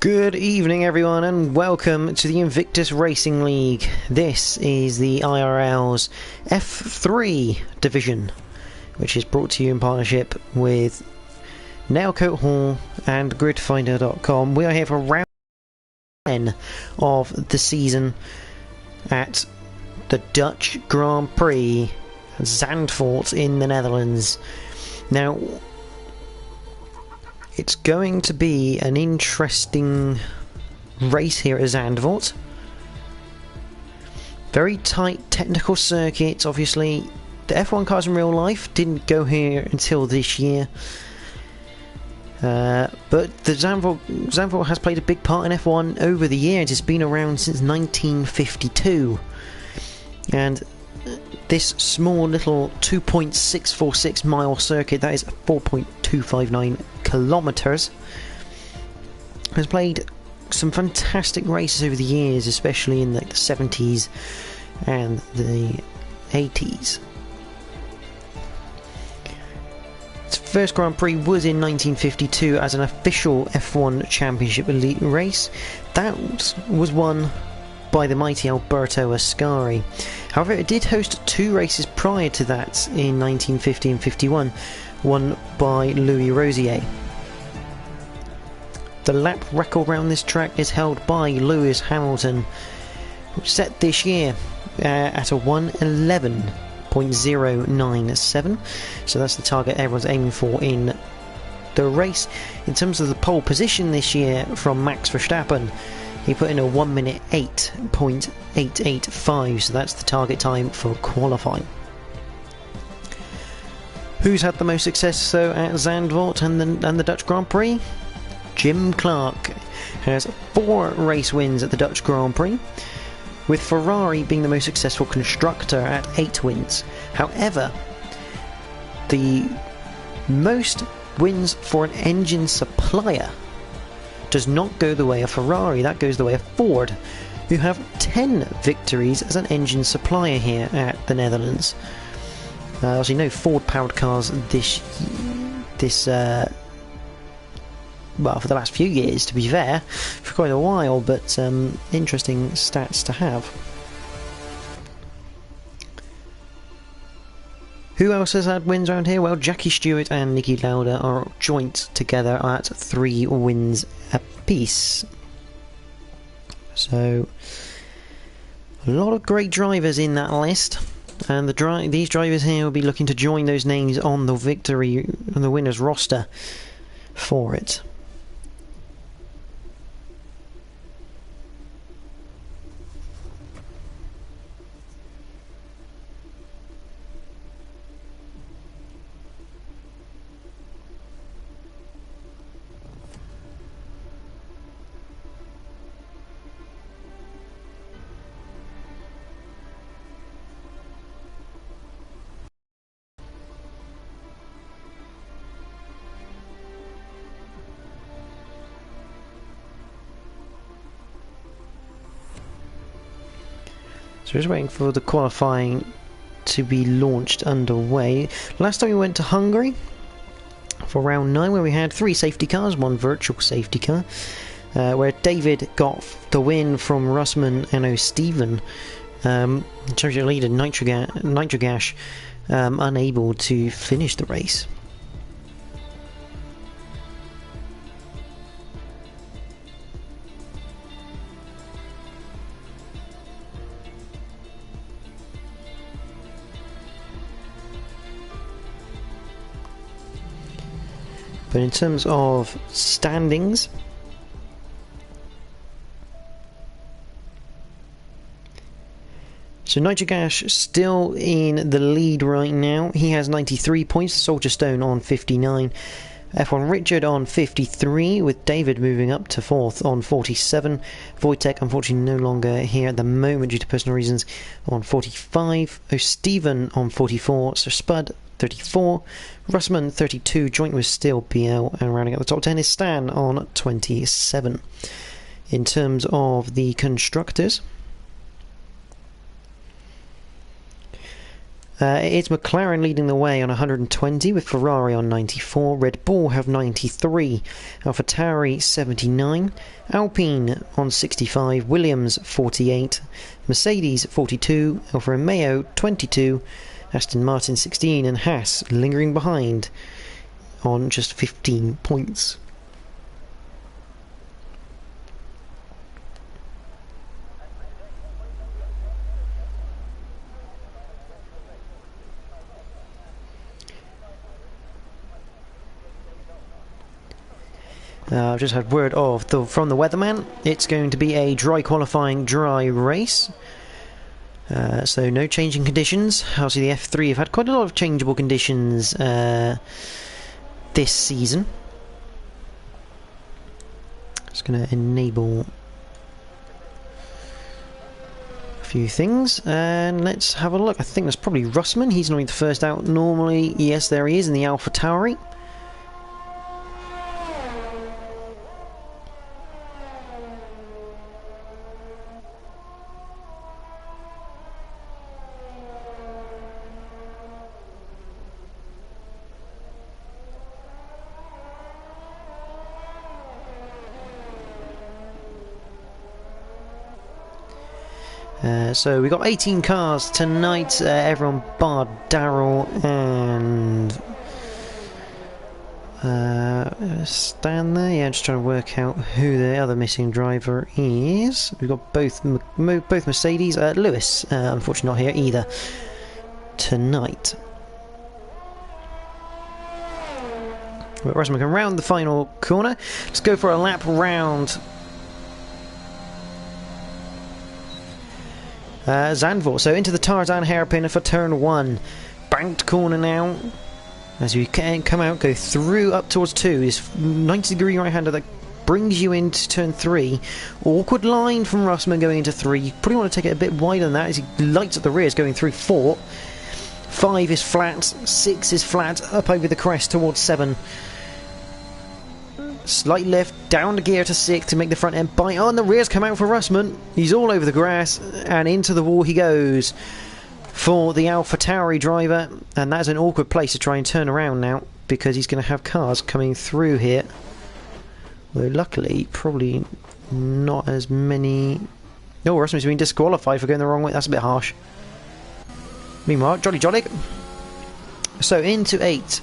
Good evening everyone and welcome to the Invictus Racing League. This is the IRL's F3 division, which is brought to you in partnership with Nailcoat Hall and gridfinder.com. We are here for round 10 of the season at the Dutch Grand Prix Zandvoort in the Netherlands. Now, it's going to be an interesting race here at Zandvoort. Very tight technical circuit, obviously. The F1 cars in real life didn't go here until this year. But the Zandvoort has played a big part in F1 over the years. It's been around since 1952. And this small little 2.646 mile circuit, that is 4.259 kilometers, has played some fantastic races over the years, especially in the 70s and the 80s. Its first Grand Prix was in 1952 as an official F1 Championship Elite race. That was won by the mighty Alberto Ascari. However, it did host two races prior to that in 1950 and 51, won by Louis Rosier. The lap record around this track is held by Lewis Hamilton, which set this year at a 1:11.097, so that's the target everyone's aiming for in the race. In terms of the pole position this year from Max Verstappen, he put in a 1 minute 8.885, so that's the target time for qualifying. Who's had the most success though at Zandvoort and the Dutch Grand Prix? Jim Clark has 4 race wins at the Dutch Grand Prix, with Ferrari being the most successful constructor at 8 wins. However, the most wins for an engine supplier does not go the way of Ferrari. That goes the way of Ford, who have 10 victories as an engine supplier here at the Netherlands. Obviously no Ford powered cars well, for the last few years, to be fair, for quite a while, but interesting stats to have. Who else has had wins around here? Well, Jackie Stewart and Niki Lauda are joint together at 3 wins apiece. So, a lot of great drivers in that list, and these drivers here will be looking to join those names on the winners roster for it. So just waiting for the qualifying to be launched underway. Last time we went to Hungary for round 9, where we had 3 safety cars, 1 virtual safety car, where David got the win from Russman and O'Steven. Championship leader Nitrogash unable to finish the race. But in terms of standings, so Nitrogash still in the lead right now. He has 93 points, Soldier Stone on 59, F1 Richard on 53, with David moving up to 4th on 47. Wojtek unfortunately no longer here at the moment due to personal reasons on 45. O'Steven on 44, Sir Spud 34, Russman 32, joint with Steel PL, and rounding out the top 10 is Stan on 27. In terms of the constructors, It's McLaren leading the way on 120 with Ferrari on 94, Red Bull have 93, AlphaTauri 79, Alpine on 65, Williams 48, Mercedes 42, Alfa Romeo 22, Aston Martin 16 and Haas lingering behind on just 15 points. I've just had word from the weatherman. It's going to be a dry qualifying, dry race. So no changing conditions. Obviously the F3 have had quite a lot of changeable conditions this season. Just going to enable a few things and let's have a look. I think that's probably Russman. He's normally the first out normally. Yes, there he is in the AlphaTauri. So we got 18 cars tonight, everyone bar Daryl and Stan there. Yeah, I'm just trying to work out who the other missing driver is. We've got both Mercedes. Lewis, unfortunately not here either tonight. But Russell can round the final corner. Let's go for a lap round Zandvoort. So into the Tarzan hairpin for turn 1. Banked corner now. As you can come out, go through up towards 2. This 90-degree right-hander that brings you into turn 3. Awkward line from Russman going into 3. You probably want to take it a bit wider than that as he lights at the rears going through 4. 5 is flat. 6 is flat. Up over the crest towards 7. Slight lift, down the gear to 6 to make the front end bite. Oh, and the rears come out for Russman. He's all over the grass, and into the wall he goes for the AlphaTauri driver. And that's an awkward place to try and turn around now, because he's going to have cars coming through here. Though luckily, probably not as many... Oh, Russman's been disqualified for going the wrong way. That's a bit harsh. Meanwhile, Jolly Jolly. So into 8.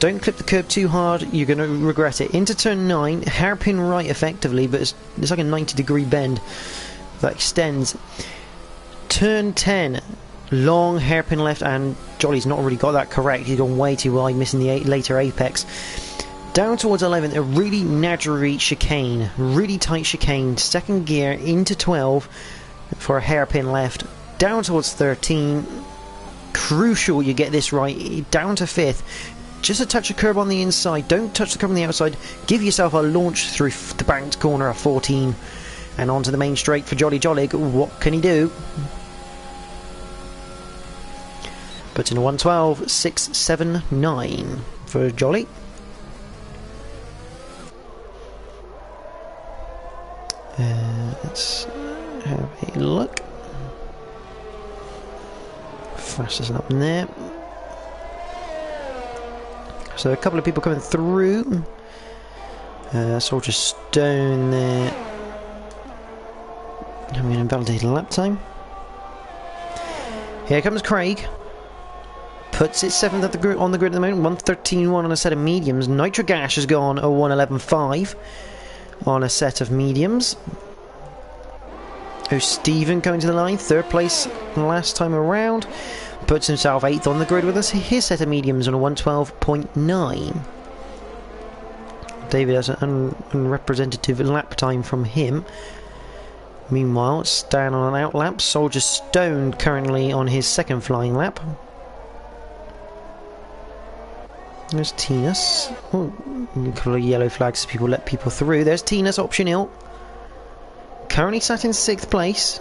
Don't clip the curb too hard, you're going to regret it. Into turn 9, hairpin right effectively, but it's like a 90-degree bend that extends. Turn 10, long hairpin left, and Jolly's not really got that correct. He's gone way too wide, missing the later apex. Down towards 11, a really nattery chicane, really tight chicane. Second gear into 12 for a hairpin left. Down towards 13, crucial you get this right. Down to 5th. Just a touch of curb on the inside, don't touch the curb on the outside, give yourself a launch through the banked corner of 14 and onto the main straight for Jolly Jolly. What can he do? Puts in a 112, 6, 7, 9 for Jolly. Let's have a look. Fastest up in there. So a couple of people coming through. Soldier Stone there. Having an invalidated lap time. Here comes Craig. Puts it 7th at the on the grid at the moment. 113.1 on a set of mediums. Nitro Gash has gone a 111.5 on a set of mediums. Oh, Stephen coming to the line. 3rd place last time around. Puts himself 8th on the grid with us. His set of mediums on a 112.9. David has an unrepresentative lap time from him. Meanwhile, Stan on an out lap. Soldier Stone currently on his 2nd flying lap. There's Tinus. Oh, a couple of yellow flags so people let people through. There's Tinus, option ill. Currently sat in 6th place.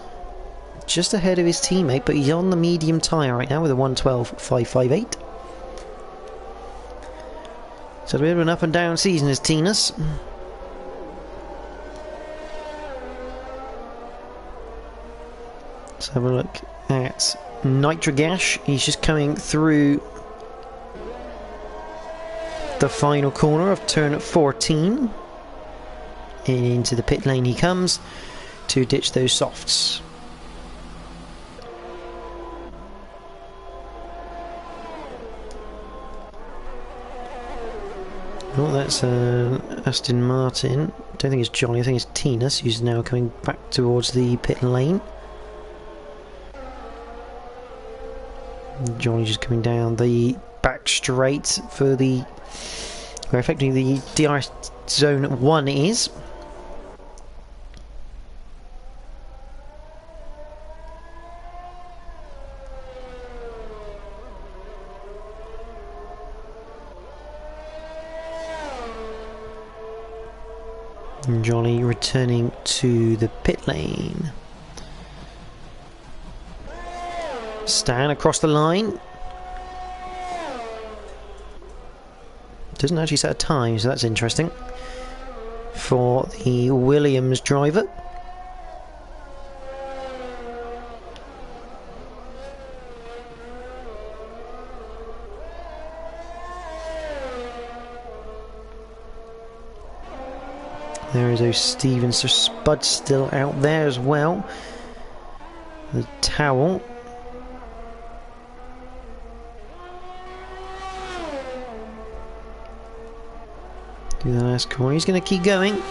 Just ahead of his teammate, but he's on the medium tyre right now with a 112.558. So a bit of an up and down season is Tinus. Let's have a look at Nitrogash, he's just coming through the final corner of turn 14. Into the pit lane he comes to ditch those softs. Oh, that's Aston Martin. Don't think it's Johnny, I think it's Tinas who's now coming back towards the pit lane. Johnny just coming down the back straight for the where effectively the DRS zone 1 is. Johnny returning to the pit lane. Stan across the line. Doesn't actually set a time, so that's interesting. For the Williams driver. There is O'Steven, Sir Spud still out there as well. The towel. Do the last corner. He's going to keep going.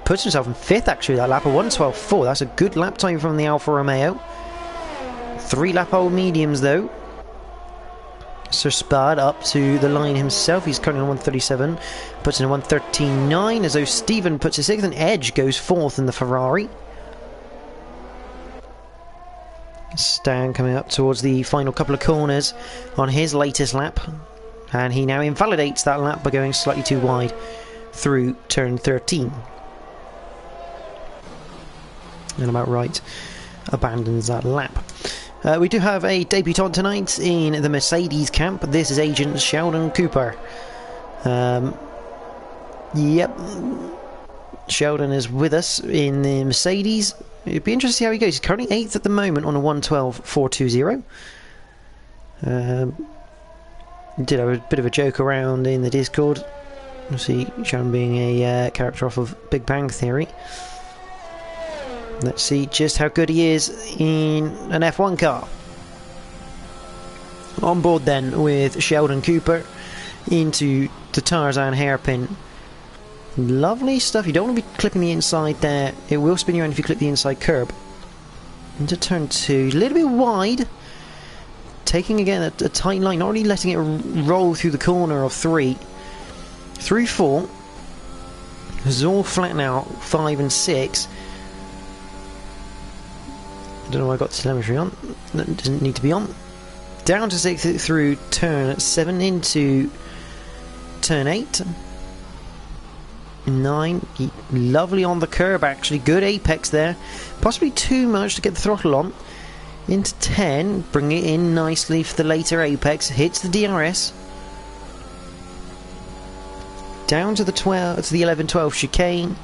Puts himself in 5th actually that lap, a 1:12.4. That's a good lap time from the Alfa Romeo. 3 lap old mediums though. Sir Spud up to the line himself. He's currently on 1:37. Puts in a 1:13.9 as though Stephen puts a 6th and Edge goes 4th in the Ferrari. Stan coming up towards the final couple of corners on his latest lap. And he now invalidates that lap by going slightly too wide through turn 13. And about right abandons that lap. We do have a debutant tonight in the Mercedes camp. This is Agent Sheldon Cooper. Yep. Sheldon is with us in the Mercedes. It'd be interesting to see how he goes. He's currently 8th at the moment on a 1:12.420. Did have a bit of a joke around in the Discord. Obviously, Sheldon being a character off of Big Bang Theory. Let's see just how good he is in an F1 car. On board then with Sheldon Cooper into the Tarzan hairpin. Lovely stuff. You don't want to be clipping the inside there. It will spin you around if you clip the inside curb. Into turn 2. A little bit wide. Taking again a tight line. Not really letting it roll through the corner of 3. Through 4. This is all flat now. 5 and 6. I don't know why I got telemetry on. That doesn't need to be on. Down to 6 through turn 7 into turn 8. 9. Lovely on the curb actually. Good apex there. Possibly too much to get the throttle on. Into 10. Bring it in nicely for the later apex. Hits the DRS. Down to the 12 to the 11-12 chicane.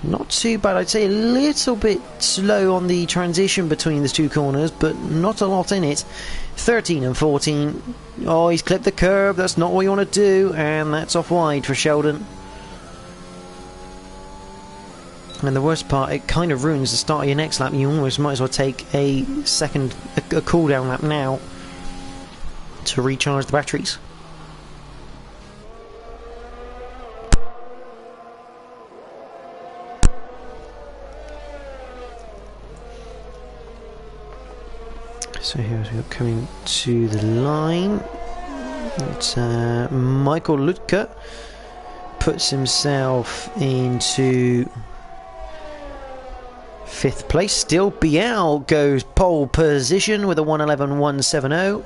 Not too bad, I'd say a little bit slow on the transition between the 2 corners, but not a lot in it. 13 and 14. Oh, he's clipped the curb, that's not what you want to do, and that's off wide for Sheldon. And the worst part, it kind of ruins the start of your next lap. You almost might as well take a cooldown lap now to recharge the batteries. So here's we got coming to the line. It's Michael Lutka puts himself into 5th place. Still BL goes pole position with a 1:11.170.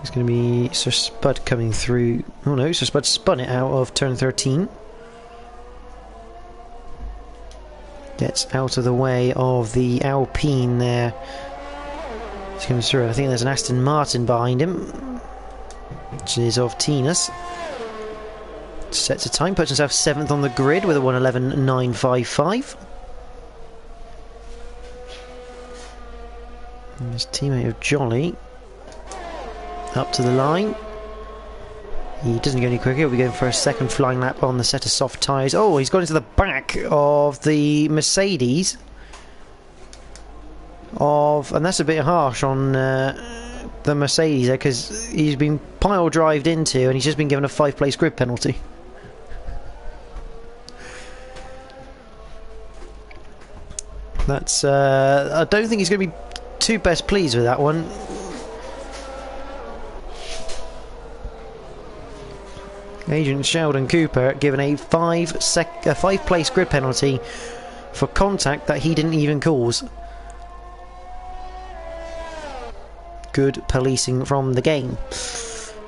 It's going to be Sir Spud coming through. Oh no, Sir Spud spun it out of turn 13. Gets out of the way of the Alpine there. He's coming through. I think there's an Aston Martin behind him. which is of Tinas. Sets a time, puts himself 7th on the grid with a 1:11.955. And his teammate of Jolly up to the line. He doesn't go any quicker. He'll be going for a second flying lap on the set of soft tyres. Oh, he's got into the back of the Mercedes. And that's a bit harsh on the Mercedes there, because he's been pile drived into and he's just been given a 5-place grid penalty. That's I don't think he's going to be too best pleased with that one. Agent Sheldon Cooper given a 5-place grid penalty for contact that he didn't even cause. Good policing from the game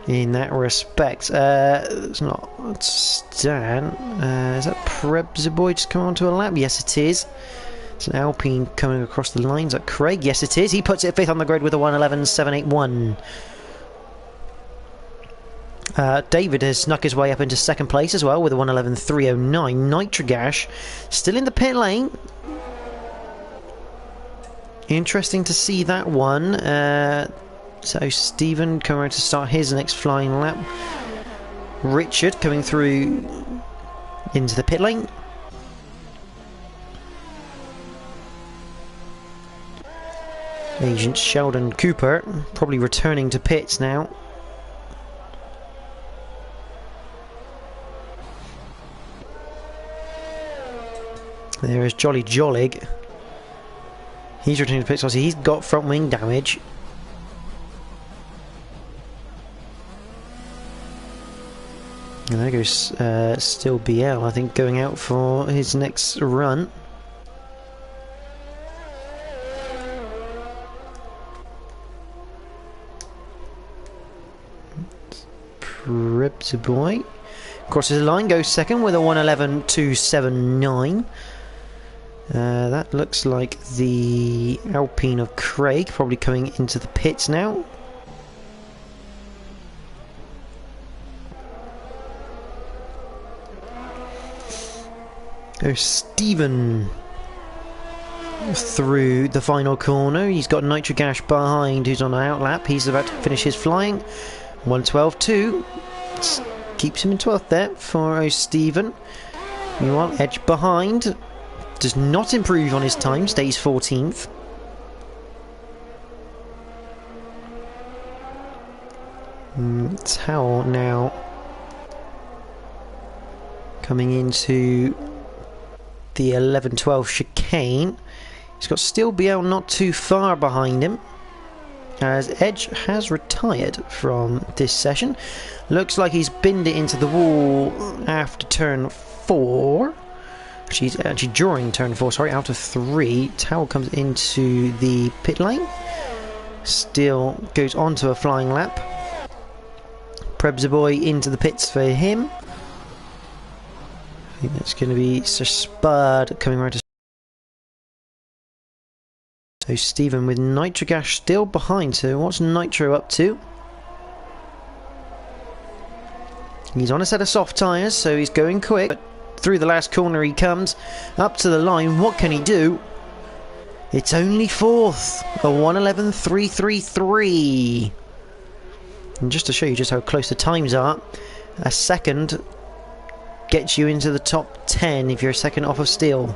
in that respect. It's not Stan. Is that Prebzaboy just come onto a lap? Yes, it is. It's an Alpine coming across the lines. Is that Craig? Yes, it is. He puts it 5th on the grid with a 1:11.781. David has snuck his way up into 2nd place as well with a 1:11.309. Nitrogash still in the pit lane. Interesting to see that one. So Stephen coming around to start his next flying lap. Richard coming through into the pit lane. Agent Sheldon Cooper probably returning to pits now. There is Jolly Jollig. He's returning to pits. Obviously, he's got front wing damage. And there goes still BL, I think, going out for his next run. Pribzaboy crosses the line, goes 2nd with a 1:11.279. That looks like the Alpine of Craig, probably coming into the pits now. Oh, Stephen through the final corner. He's got Nitrogash behind, who's on an outlap. He's about to finish his flying. 1:12.2. Keeps him in 12th there for Stephen. Meanwhile, Edge behind. Does not improve on his time, stays 14th. Towel now coming into the 11-12 chicane. He's got Steel BL not too far behind him, as Edge has retired from this session. Looks like he's binned it into the wall after turn 4. She's actually during turn 4, sorry, out of 3. Towel comes into the pit lane. Still goes onto a flying lap. Prebzaboy into the pits for him. I think that's going to be Sir Spud coming around to. So Stephen with Nitrogash still behind. So what's Nitro up to? He's on a set of soft tyres, so he's going quick. But through the last corner he comes, up to the line. What can he do? It's only 4th, a 1:11.333. And just to show you just how close the times are, a second gets you into the top 10 if you're a second off of Steel.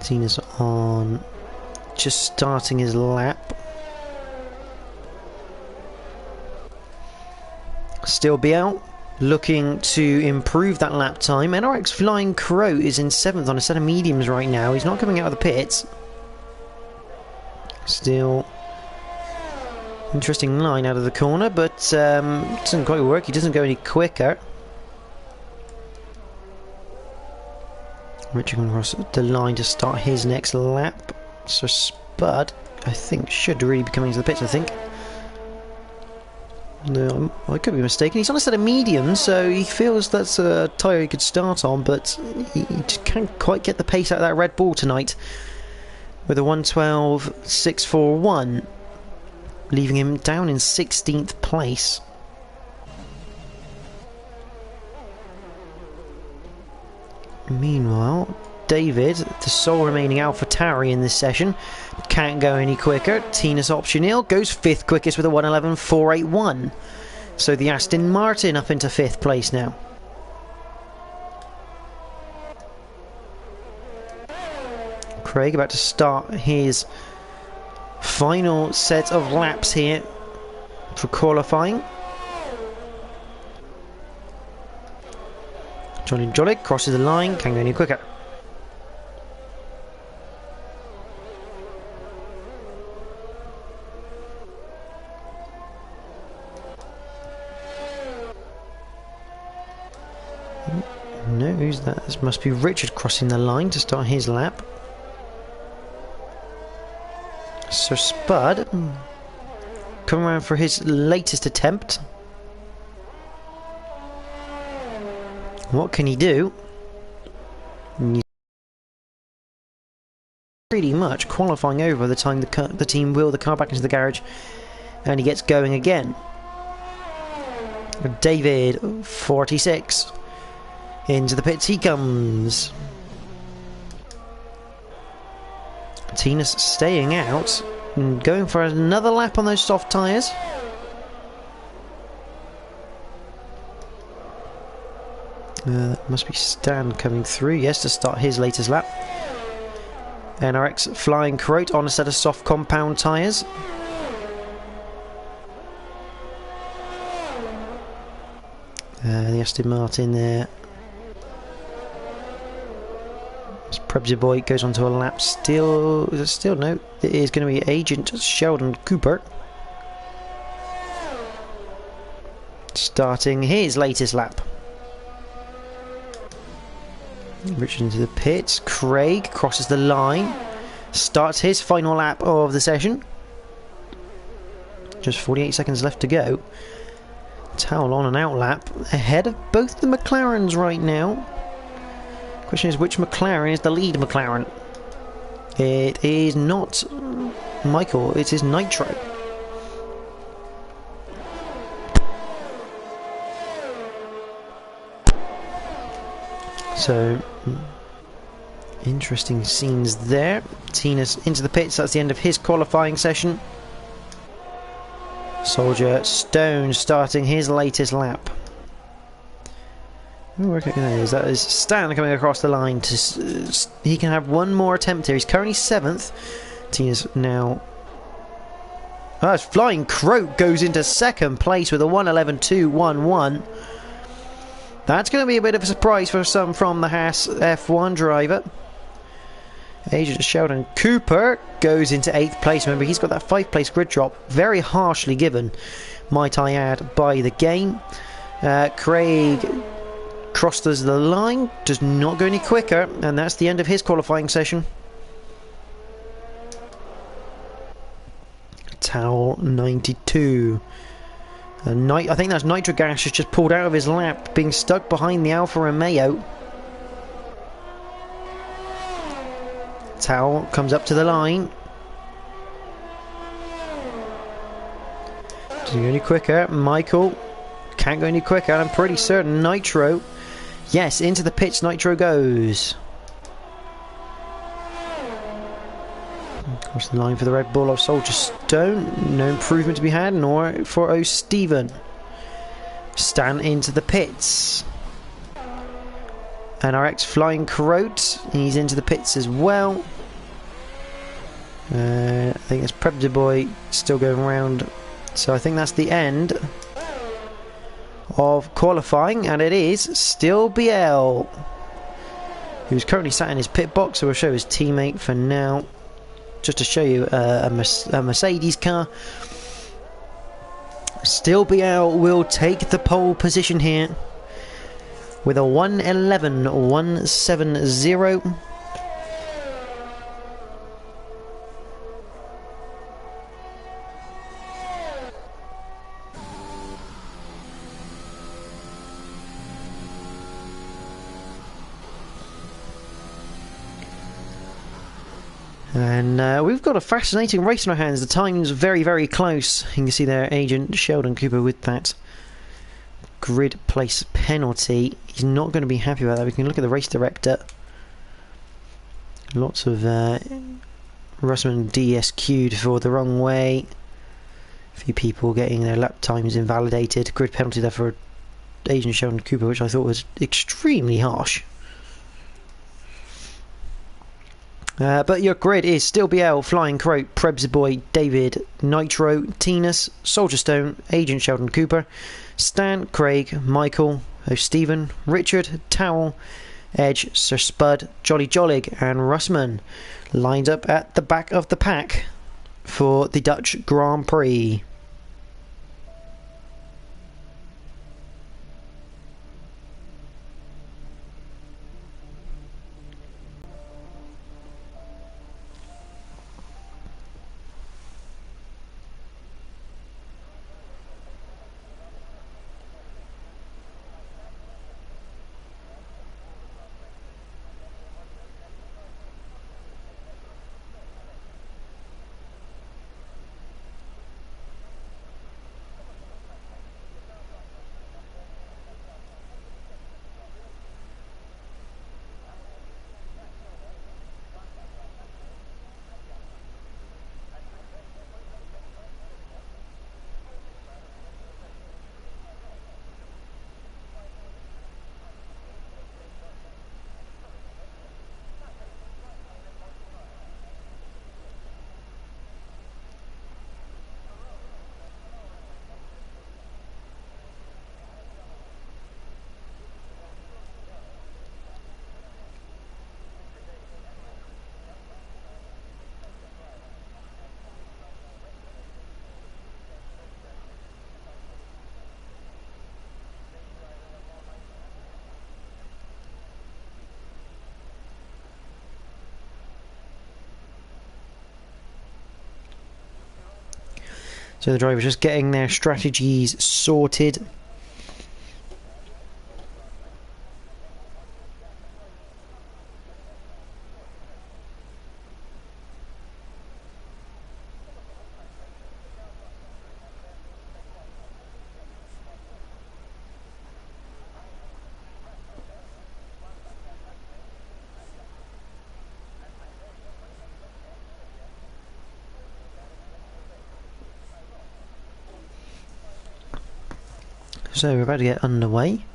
Tina's on, just starting his lap. Still BL looking to improve that lap time. NRX Flying Crow is in 7th on a set of mediums right now. He's not coming out of the pits. Still interesting line out of the corner, but doesn't quite work. He doesn't go any quicker. Richard going across the line to start his next lap. So Spud, I think, should really be coming to the pits, I think. No, I could be mistaken. He's on a set of mediums, so he feels that's a tyre he could start on, but he just can't quite get the pace out of that Red Bull tonight. with a 1:12.641, leaving him down in 16th place. Meanwhile, David, the sole remaining AlphaTauri in this session, can't go any quicker. Tinus Optionil goes 5th quickest with a 1:11.481. So the Aston Martin up into 5th place now. Craig about to start his final set of laps here for qualifying. Johnny Jolik crosses the line, can't go any quicker. No, who's that? This must be Richard crossing the line to start his lap. Sir Spud coming around for his latest attempt. What can he do? He's pretty much qualifying over the time the team wheel the car back into the garage, and he gets going again. David, 46. Into the pits he comes. Tinus staying out and going for another lap on those soft tyres. That must be Stan coming through, yes, to start his latest lap. NRX Flying Croat on a set of soft compound tyres. The Aston Martin there. Prebzy Boy goes onto a lap. Still, is it still? No, it is going to be Agent Sheldon Cooper starting his latest lap. Richard into the pits. Craig crosses the line, starts his final lap of the session. Just 48 seconds left to go. Towel on an out lap ahead of both the McLarens right now. Question is, which McLaren is the lead McLaren? It is not Michael, it is Nitro. So, interesting scenes there. Tinus into the pits, that's the end of his qualifying session. Soldier Stone starting his latest lap. That is Stan coming across the line. He can have one more attempt here. He's currently 7th. Tina's now... Oh, Flying Croat goes into 2nd place with a 1:11.211. That's going to be a bit of a surprise for some from the Haas F1 driver. Agent Sheldon Cooper goes into 8th place. Remember, he's got that 5th place grid drop. Very harshly given, might I add, by the game. Craig crosses the line, does not go any quicker, and that's the end of his qualifying session. Towel 92. I think that's Nitro Gas has just pulled out of his lap, being stuck behind the Alfa Romeo. Towel comes up to the line. Doesn't go any quicker. Michael can't go any quicker. I'm pretty certain Nitro. Yes, into the pits Nitro goes. Across the line for the Red Bull of Soldier Stone. No improvement to be had, nor for O'Steven. Stan into the pits. NRX Flying Croat. He's into the pits as well. I think it's Predator Boy still going around. So I think that's the end of qualifying, and it is still BL, who's currently sat in his pit box. So we'll show his teammate for now, just to show you a Mercedes car. Still BL will take the pole position here with a 1:11.170. And we've got a fascinating race in our hands. The time's very, very close. You can see there Agent Sheldon Cooper with that grid place penalty. He's not going to be happy about that. We can look at the race director. Lots of Russman DSQ'd for the wrong way. A few people getting their lap times invalidated. Grid penalty there for Agent Sheldon Cooper, which I thought was extremely harsh. But your grid is Still BL, Flying Croat, Prebsboy, David, Nitro, Tinus, Soldier Stone, Agent Sheldon Cooper, Stan, Craig, Michael, Stephen, Richard, Towel, Edge, Sir Spud, Jolly Jollig and Russman lined up at the back of the pack for the Dutch Grand Prix. So the drivers just getting their strategies sorted. So we're about to get underway.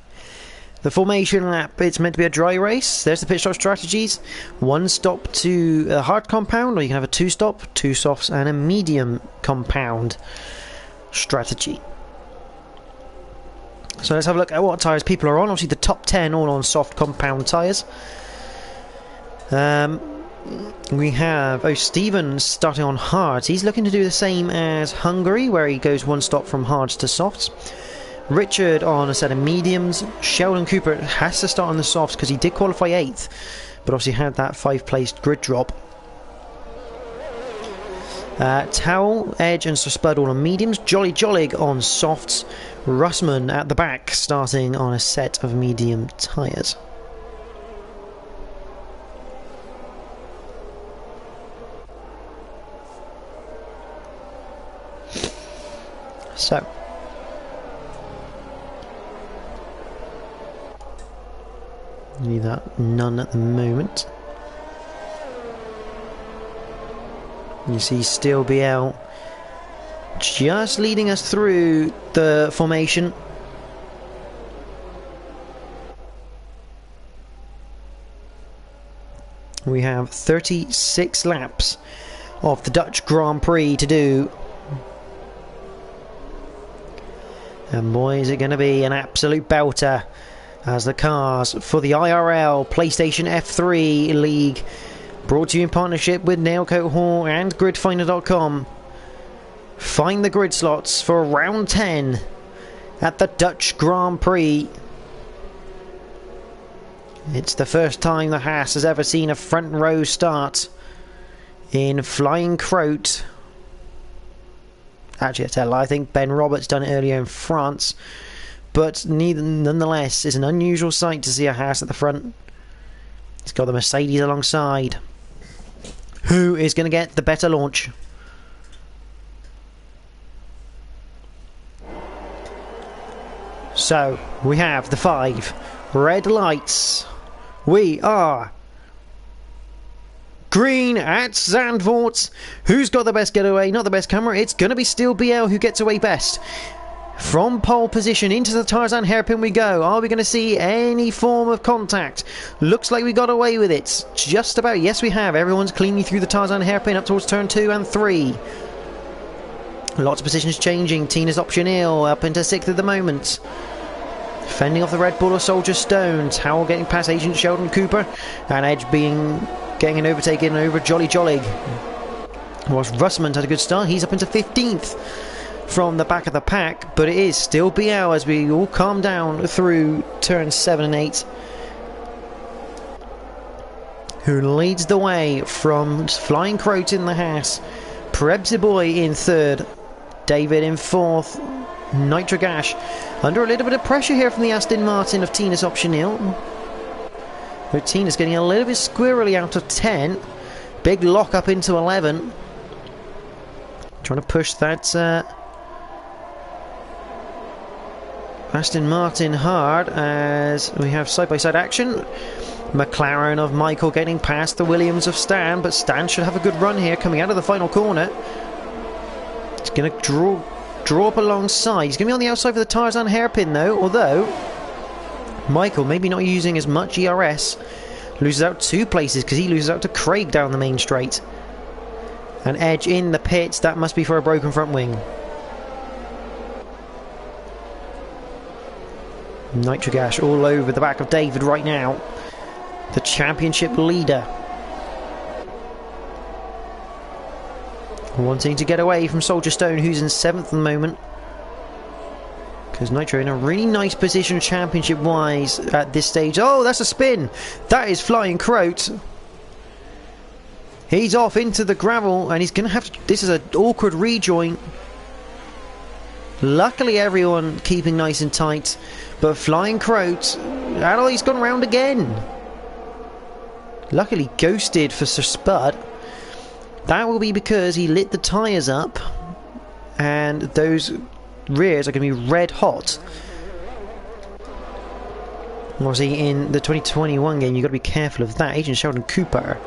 The formation lap, it's meant to be a dry race. There's the pit stop strategies. One stop to a hard compound, or you can have a two stop, two softs and a medium compound strategy. So let's have a look at what tyres people are on. Obviously the top 10 all on soft compound tyres. We have Stephen starting on hards. He's looking to do the same as Hungary, where he goes one stop from hards to softs. Richard on a set of mediums. Sheldon Cooper has to start on the softs because he did qualify 8th, but obviously had that 5th-placed grid drop. Towel, Edge and Sir Spud all on mediums. Jolly Jollig on softs. Russman at the back starting on a set of medium tyres. So need that none at the moment. You see Still BL just leading us through the formation. We have 36 laps of the Dutch Grand Prix to do. And boy, is it going to be an absolute belter as the cars for the IRL PlayStation F3 League, brought to you in partnership with Nailcoat Hall and GridFinder.com, find the grid slots for round 10 at the Dutch Grand Prix. It's the first time the Haas has ever seen a front row start in Flying Croat. Actually, I think Ben Roberts done it earlier in France. But nonetheless, it's an unusual sight to see a Haas at the front. It's got the Mercedes alongside. Who is going to get the better launch? So, we have the 5 red lights. We are green at Zandvoort. Who's got the best getaway? Not the best camera. It's going to be still BL who gets away best. From pole position into the Tarzan hairpin we go. Are we going to see any form of contact? Looks like we got away with it. Just about. Yes, we have. Everyone's cleanly through the Tarzan hairpin up towards turn 2 and 3. Lots of positions changing. Tina's optional up into 6th at the moment. Fending off the Red Bull or Soldier Stone. Towel getting past Agent Sheldon Cooper. And Edge getting an overtaken over Jolly Jolly. Whilst Russman had a good start. He's up into 15th from the back of the pack. But it is still BL as we all calm down through turns 7 and 8. Who leads the way from Flying Croat in the Haas. Prebzy Boy in 3rd. David in 4th. Nitrogash under a little bit of pressure here from the Aston Martin of Tina's Optional. But Tina's getting a little bit squirrely out of 10. Big lock up into 11. Trying to push that Aston Martin hard as we have side-by-side action. McLaren of Michael getting past the Williams of Stan, but Stan should have a good run here coming out of the final corner. It's going to draw up alongside. He's going to be on the outside for the Tarzan hairpin though, although Michael maybe not using as much ERS. Loses out 2 places because he loses out to Craig down the main straight. And Edge in the pits. That must be for a broken front wing. Nitrogash all over the back of David right now. The championship leader. Wanting to get away from Soldier Stone, who's in 7th at the moment. Because Nitro in a really nice position championship wise at this stage. Oh, that's a spin. That is Flying Croat. He's off into the gravel and he's going to have to... This is an awkward rejoin. Luckily everyone keeping nice and tight. But Flying Croat... Oh, he's gone round again. Luckily ghosted for Sir Spud. That will be because he lit the tyres up and those rears are going to be red hot. Obviously in the 2021 game you've got to be careful of that. Agent Sheldon Cooper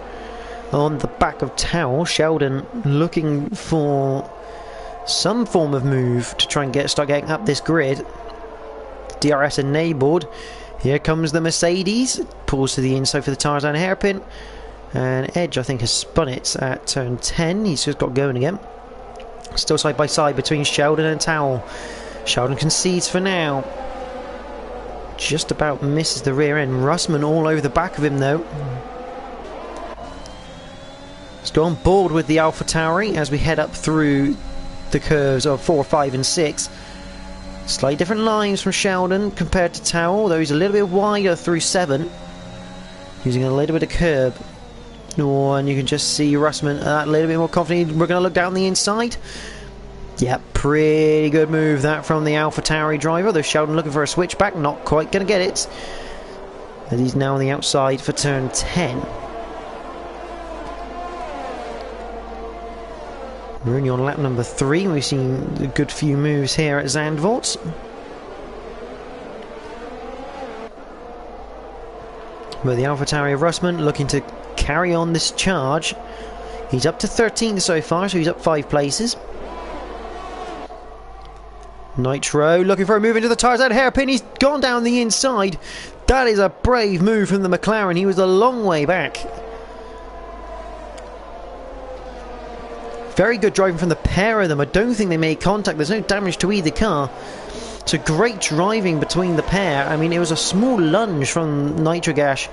on the back of Towel. Sheldon looking for some form of move to try and start getting up this grid. DRS enabled. Here comes the Mercedes. Pulls to the inside for the Tarzan hairpin. And Edge, I think, has spun it at turn 10. He's just got going again. Still side by side between Sheldon and Towel. Sheldon concedes for now. Just about misses the rear end. Russman all over the back of him, though. Let's go on board with the AlphaTauri as we head up through the curves of 4, 5 and 6. Slightly different lines from Sheldon compared to Towel, although he's a little bit wider through 7. Using a little bit of curb. Oh, and you can just see Russman a little bit more confident. We're going to look down the inside. Yeah, pretty good move that from the AlphaTauri driver. Though Sheldon looking for a switchback, not quite going to get it. And he's now on the outside for turn 10. We're only on lap number 3. We've seen a good few moves here at Zandvoort. But the AlphaTauri of Russman looking to carry on this charge. He's up to 13th so far, so he's up 5 places. Nitro looking for a move into the Tarzan hairpin. He's gone down the inside. That is a brave move from the McLaren. He was a long way back. Very good driving from the pair of them. I don't think they made contact. There's no damage to either car. So great driving between the pair. I mean, it was a small lunge from Nitrogash.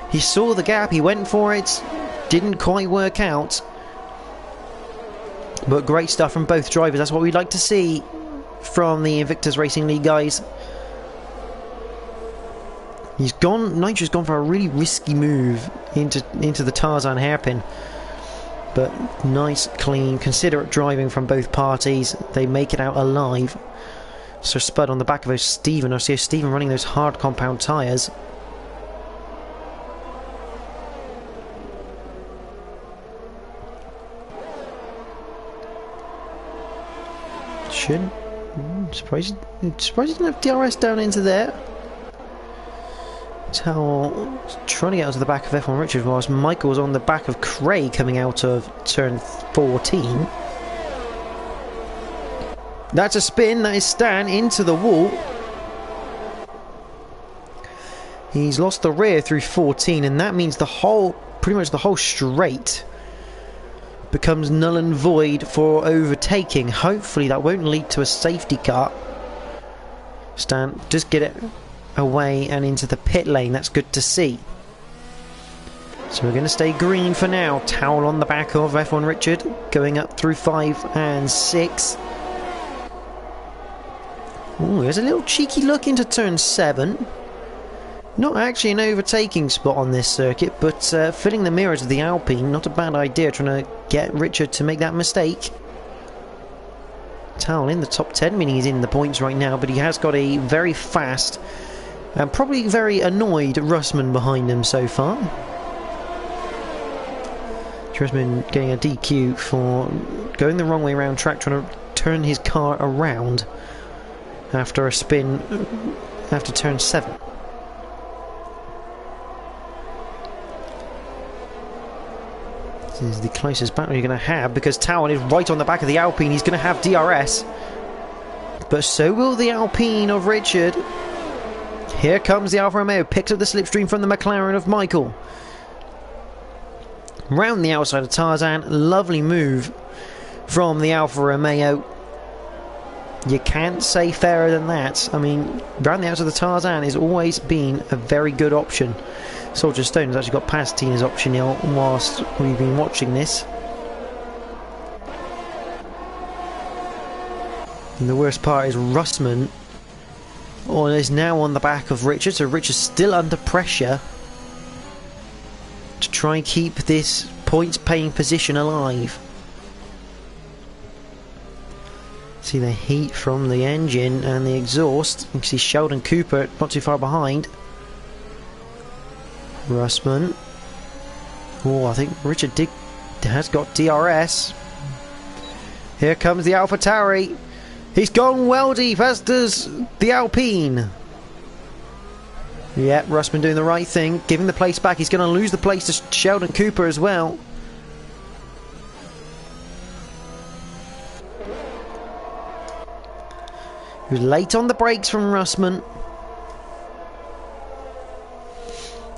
He saw the gap, he went for it, didn't quite work out. But great stuff from both drivers. That's what we'd like to see from the Invictus Racing League guys. Nitro's gone for a really risky move into the Tarzan hairpin. But nice, clean, considerate driving from both parties. They make it out alive. Sir Spud on the back of Stephen. I see Stephen running those hard compound tyres. Richard. Surprised he didn't have DRS down into there. Towel trying to get out of the back of F1 Richard whilst Michael's on the back of Craig coming out of turn 14. That's a spin, that is Stan into the wall. He's lost the rear through 14, and that means pretty much the whole straight becomes null and void for overtaking. Hopefully that won't lead to a safety car. Stan, just get it away and into the pit lane. That's good to see. So we're going to stay green for now. Towel on the back of F1 Richard, going up through 5 and 6. Ooh, there's a little cheeky look into turn 7. Not actually an overtaking spot on this circuit, but filling the mirrors of the Alpine, not a bad idea, trying to get Richard to make that mistake. Towel in the top 10, meaning he's in the points right now, but he has got a very fast and probably very annoyed Russman behind him so far. Russman getting a DQ for going the wrong way around track, trying to turn his car around after a spin after turn 7. This is the closest battle you're going to have, because Towel is right on the back of the Alpine. He's going to have DRS, but so will the Alpine of Richard. Here comes the Alfa Romeo, picks up the slipstream from the McLaren of Michael. Round the outside of Tarzan, lovely move from the Alfa Romeo. You can't say fairer than that. I mean, round the outside of the Tarzan has always been a very good option. Soldier Stone has actually got past Tina's option here whilst we've been watching this. And the worst part is Russman is now on the back of Richard, so Richard's still under pressure to try and keep this points-paying position alive. See the heat from the engine and the exhaust. You can see Sheldon Cooper not too far behind. Russman. Oh, I think Richard has got DRS. Here comes the AlphaTauri. He's gone well deep, as does the Alpine. Yeah, Russman doing the right thing, giving the place back. He's going to lose the place to Sheldon Cooper as well. He was late on the brakes from Russman,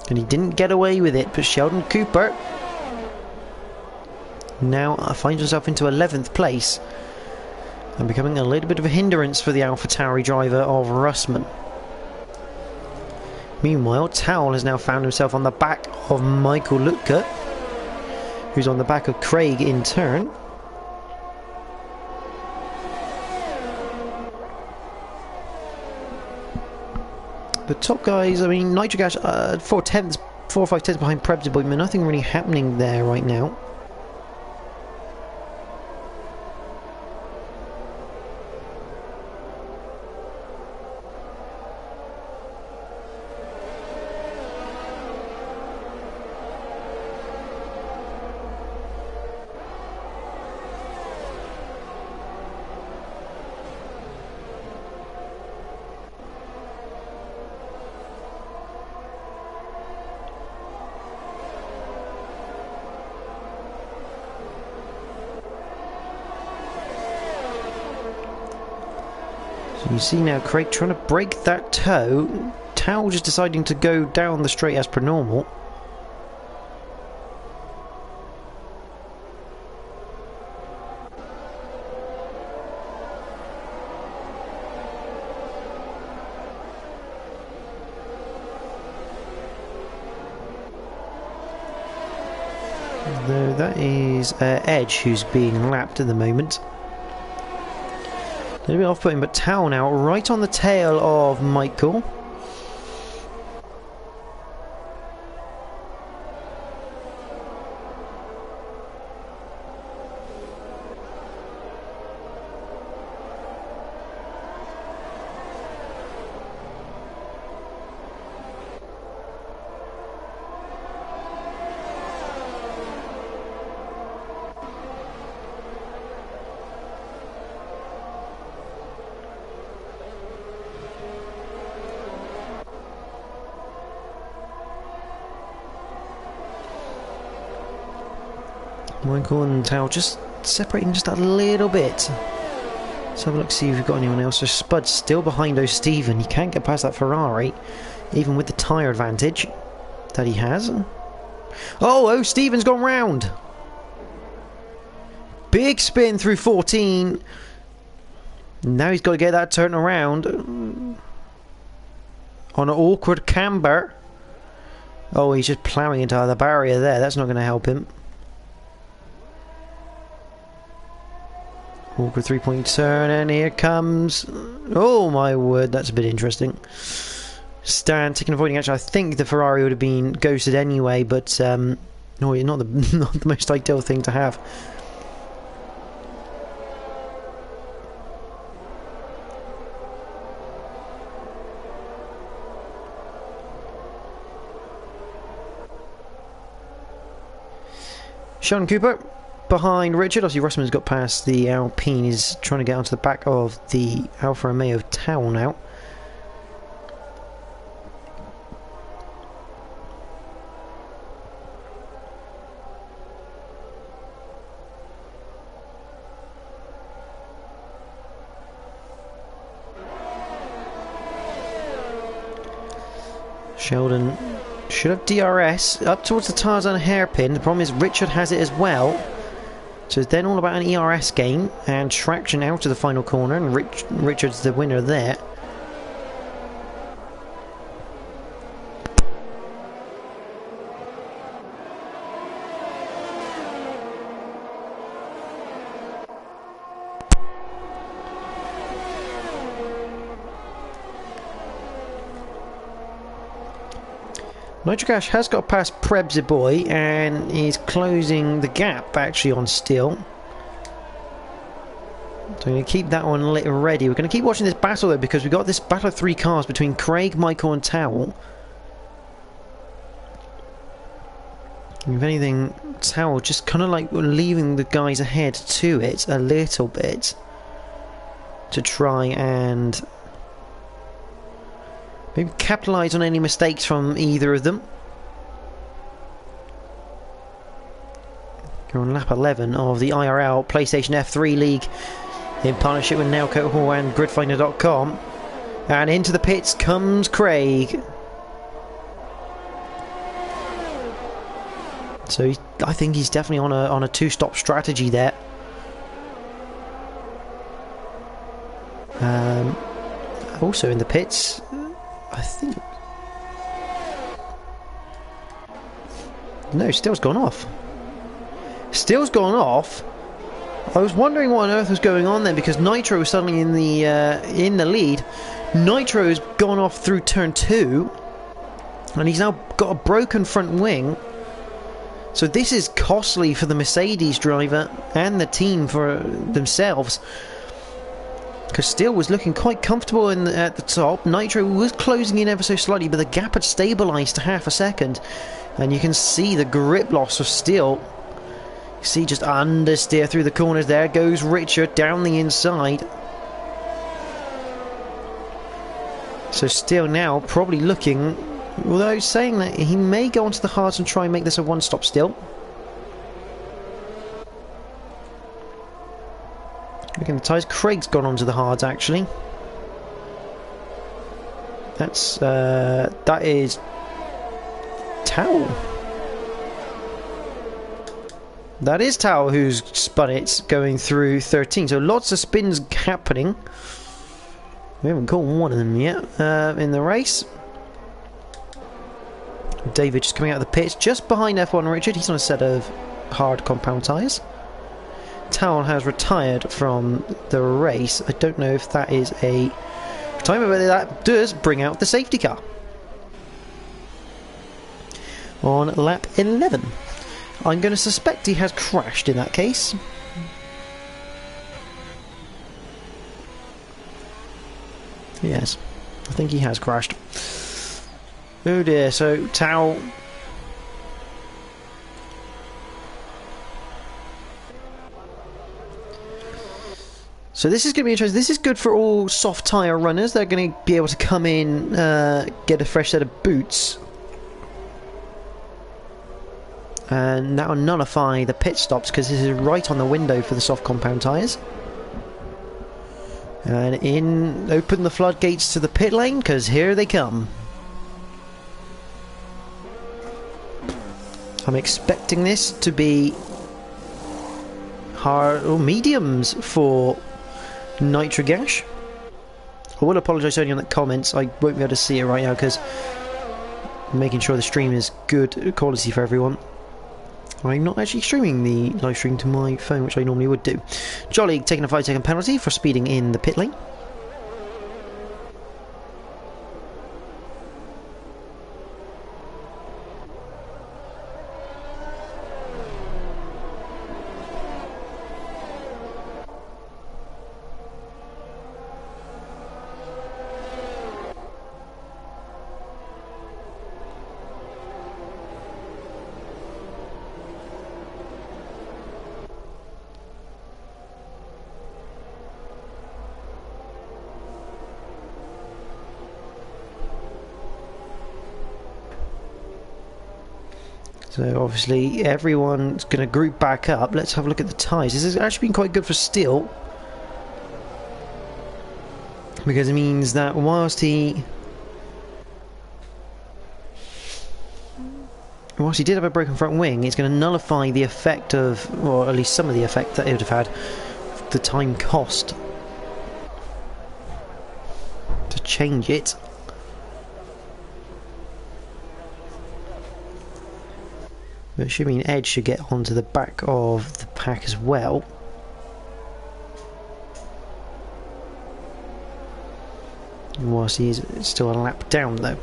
and he didn't get away with it, but Sheldon Cooper now finds himself into 11th place and becoming a little bit of a hindrance for the AlphaTauri driver of Russman. Meanwhile, Towel has now found himself on the back of Michael Lutka, who's on the back of Craig in turn. The top guys, I mean, Nitrogas 4 or 5 tenths behind Prebz, but nothing really happening there right now. You see now Craig trying to break that toe. Towel just deciding to go down the straight as per normal. Though that is Edge who's being lapped at the moment. A little bit off-putting, but Towel now right on the tail of Michael. Michael and Tao just separating just a little bit. Let's have a look, see if we've got anyone else. So Spud's still behind O'Steven. He can't get past that Ferrari, even with the tyre advantage that he has. Oh, O'Steven's gone round. Big spin through 14. Now he's got to get that turn around on an awkward camber. Oh, he's just ploughing into the barrier there. That's not going to help him. Awkward three-point turn, and here comes... Oh my word, that's a bit interesting. Stan taking avoiding action. I think the Ferrari would have been ghosted anyway, but no, not the most ideal thing to have. Sean Cooper behind Richard. Obviously Russman's got past the Alpine. He's trying to get onto the back of the Alfa Romeo Towel now. Sheldon should have DRS up towards the Tarzan hairpin. The problem is Richard has it as well. So it's then all about an ERS game and traction out to the final corner, and Richard's the winner there. Nitrocash has got past Prebzy Boy and is closing the gap actually on Steel. So I'm going to keep that one ready. We're going to keep watching this battle though, because we've got this battle of three cars between Craig, Michael and Towel. If anything, Towel just kind of like leaving the guys ahead to it a little bit to try and maybe capitalise on any mistakes from either of them. You're on lap 11 of the IRL PlayStation F3 League in partnership with Nailcoat Hall and Gridfinder.com. And into the pits comes Craig. So I think he's definitely on a two-stop strategy there. Also in the pits, I think... No, Steel's gone off. Steel's gone off. I was wondering what on earth was going on then, because Nitro was suddenly in the lead. Nitro's gone off through turn 2, and he's now got a broken front wing. So this is costly for the Mercedes driver and the team for themselves, because Steel was looking quite comfortable at the top. Nitro was closing in ever so slightly, but the gap had stabilised to half a second, and you can see the grip loss of Steel. You see just understeer through the corners. There goes Richard down the inside. So Steel now probably looking, although saying that he may go onto the hards and try and make this a one-stop still. Looking at the tyres, Craig's gone onto the hards actually. That is Towel. That is Towel who's spun it going through 13. So lots of spins happening. We haven't caught one of them yet in the race. David just coming out of the pits just behind F1 Richard. He's on a set of hard compound tyres. Towel has retired from the race. I don't know if that is a retirement, but that does bring out the safety car on lap 11. I'm going to suspect he has crashed in that case. Yes, I think he has crashed. Oh dear, so Towel... So this is going to be interesting. This is good for all soft tyre runners. They're going to be able to come in, get a fresh set of boots. And that'll nullify the pit stops because this is right on the window for the soft compound tyres. And open the floodgates to the pit lane because here they come. I'm expecting this to be hard or mediums for Nitrogash. I will apologise only on the comments. I won't be able to see it right now because I'm making sure the stream is good quality for everyone. I'm not actually streaming the live stream to my phone, which I normally would do. Jolly taking a 5-second penalty for speeding in the pit lane. So obviously everyone's going to group back up. Let's have a look at the tyres. This has actually been quite good for Steel, because it means that whilst he did have a broken front wing, it's going to nullify the effect of, or at least some of the effect that it would have had, the time cost to change it. But it should mean Edge should get onto the back of the pack as well. Whilst he is still a lap down though.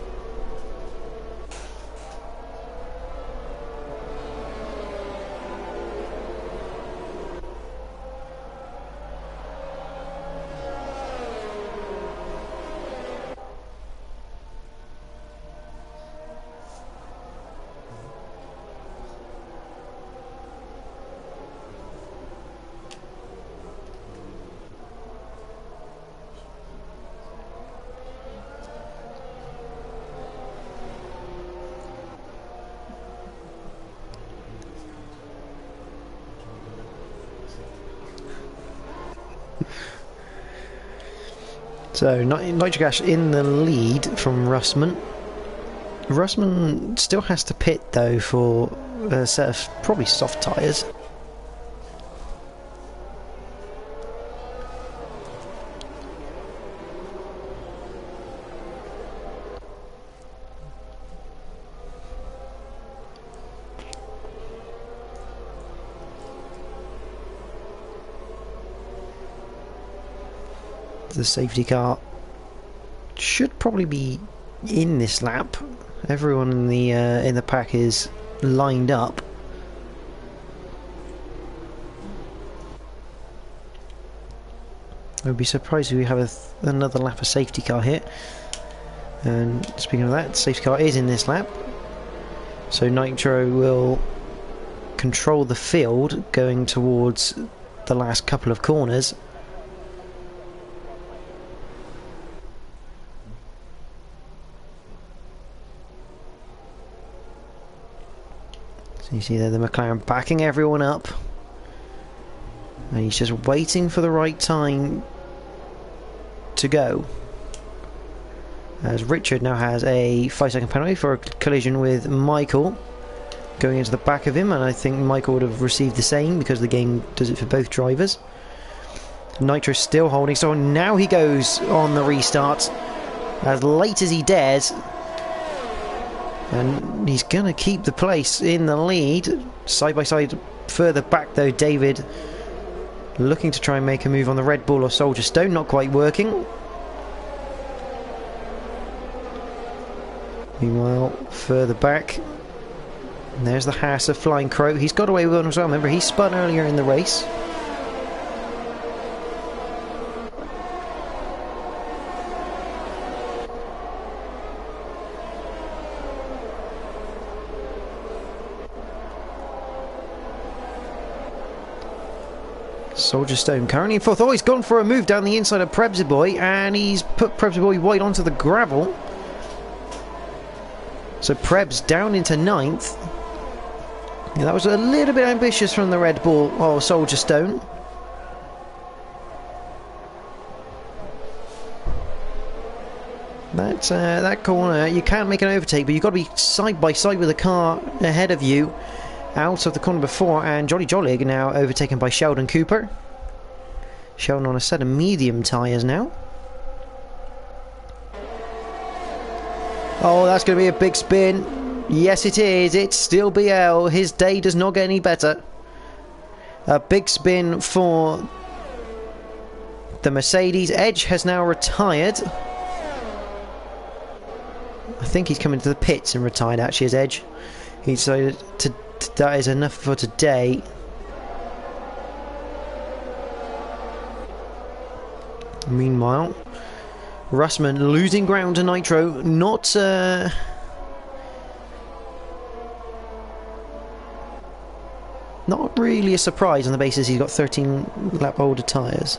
So, Nitrogash in the lead from Russman. Russman still has to pit though for a set of probably soft tyres. The safety car should probably be in this lap. Everyone in the pack is lined up. I would be surprised if we have another lap of safety car here. And speaking of that, safety car is in this lap, so Nitro will control the field going towards the last couple of corners. So you see there the McLaren backing everyone up, and he's just waiting for the right time to go. As Richard now has a 5-second penalty for a collision with Michael going into the back of him, and I think Michael would have received the same because the game does it for both drivers. Nitro still holding, so now he goes on the restart as late as he dares. And he's going to keep the place in the lead. Side by side further back though, David looking to try and make a move on the Red Bull or Soldier Stone, not quite working. Meanwhile, further back, there's the Haas of Flying Crow. He's got away with one as well. Remember, he spun earlier in the race. Soldier Stone currently in fourth. Oh, he's gone for a move down the inside of Prebzy Boy, and he's put Prebzy Boy wide onto the gravel. So Prebz down into ninth. Yeah, that was a little bit ambitious from the Red Bull. Oh, Soldier Stone. That corner, you can't make an overtake, but you've got to be side by side with the car ahead of you, out of the corner before, and Jolly Jolly now overtaken by Sheldon Cooper. Sheldon on a set of medium tyres now. Oh, that's going to be a big spin. Yes, it is. It's still BL. His day does not get any better. A big spin for the Mercedes. Edge has now retired. I think he's coming to the pits and retired, actually, as Edge. He decided that is enough for today. Meanwhile, Russman losing ground to Nitro. Not really a surprise on the basis he's got 13 lap older tyres.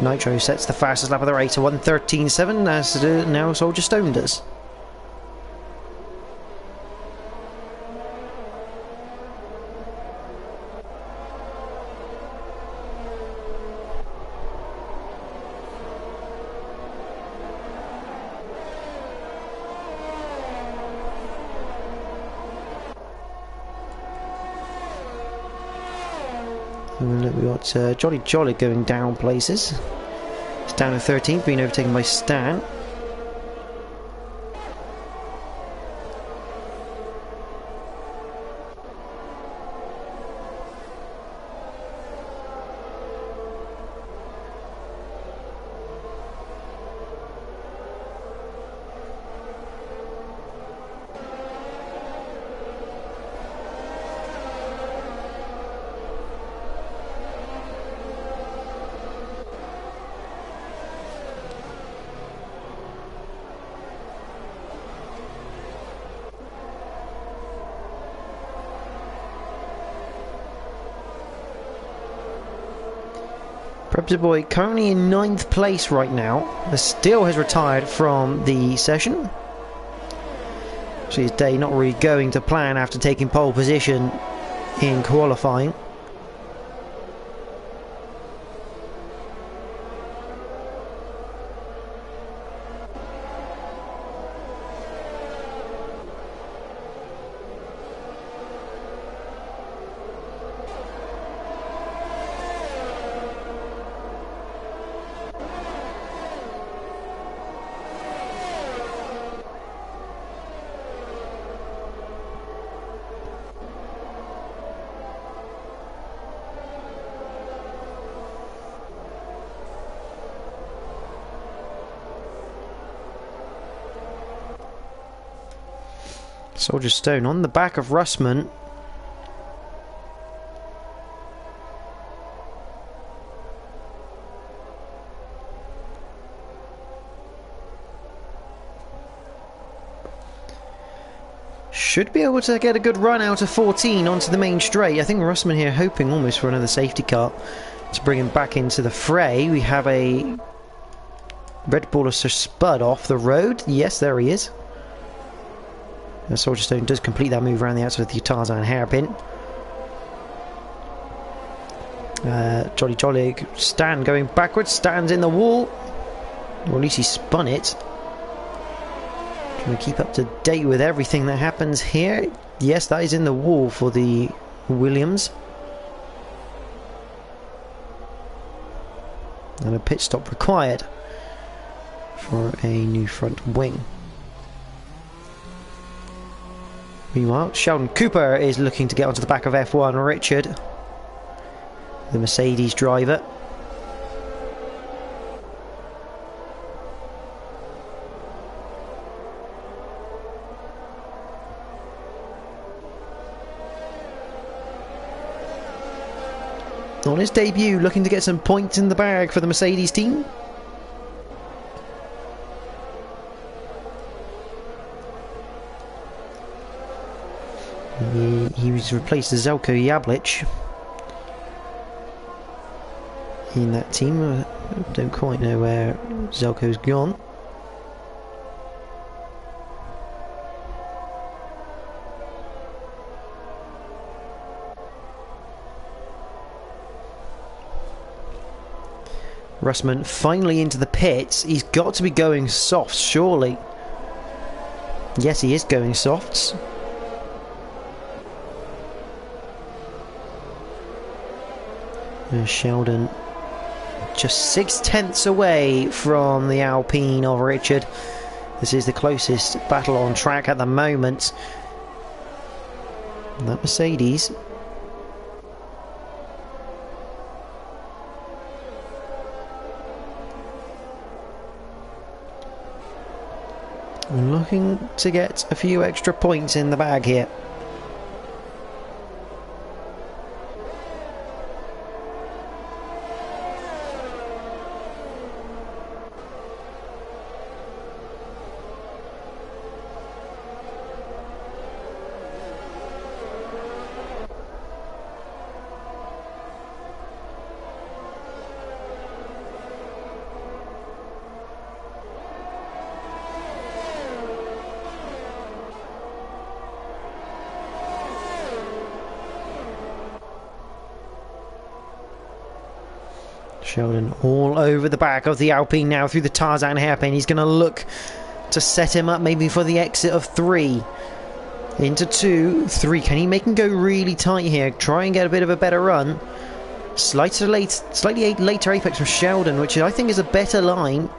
Nitro sets the fastest lap of the race to 1:13.7, as now Soldier Stone does. We've got Jolly Jolly going down places. It's down to 13th, being overtaken by Stan. Predator Boy currently in 9th place right now. Still has retired from the session. So his day not really going to plan after taking pole position in qualifying. Soldier Stone on the back of Russman. Should be able to get a good run out of 14 onto the main straight. I think Russman here hoping almost for another safety car to bring him back into the fray. We have a Red Bull Spud off the road. Yes, there he is. Soldier Stone does complete that move around the outside of the Tarzan hairpin. Jolly Jolly Stan going backwards. Stan's in the wall. Or at least he spun it. Trying to keep up to date with everything that happens here. Yes, that is in the wall for the Williams. And a pit stop required for a new front wing. Meanwhile, Sheldon Cooper is looking to get onto the back of F1 Richard, the Mercedes driver. on his debut, looking to get some points in the bag for the Mercedes team. He's replaced Zelko Jablic in that team. I don't quite know where Zelko's gone. Russman finally into the pits. He's got to be going softs, surely. Yes, he is going softs. And Sheldon just 6/10 away from the Alpine of Richard. This is the closest battle on track at the moment. And that Mercedes. Looking to get a few extra points in the bag here. Sheldon all over the back of the Alpine now through the Tarzan hairpin. He's going to look to set him up maybe for the exit of 3. Into 2, 3. Can he make him go really tight here? Try and get a bit of a better run. Slightly later apex from Sheldon, which I think is a better line.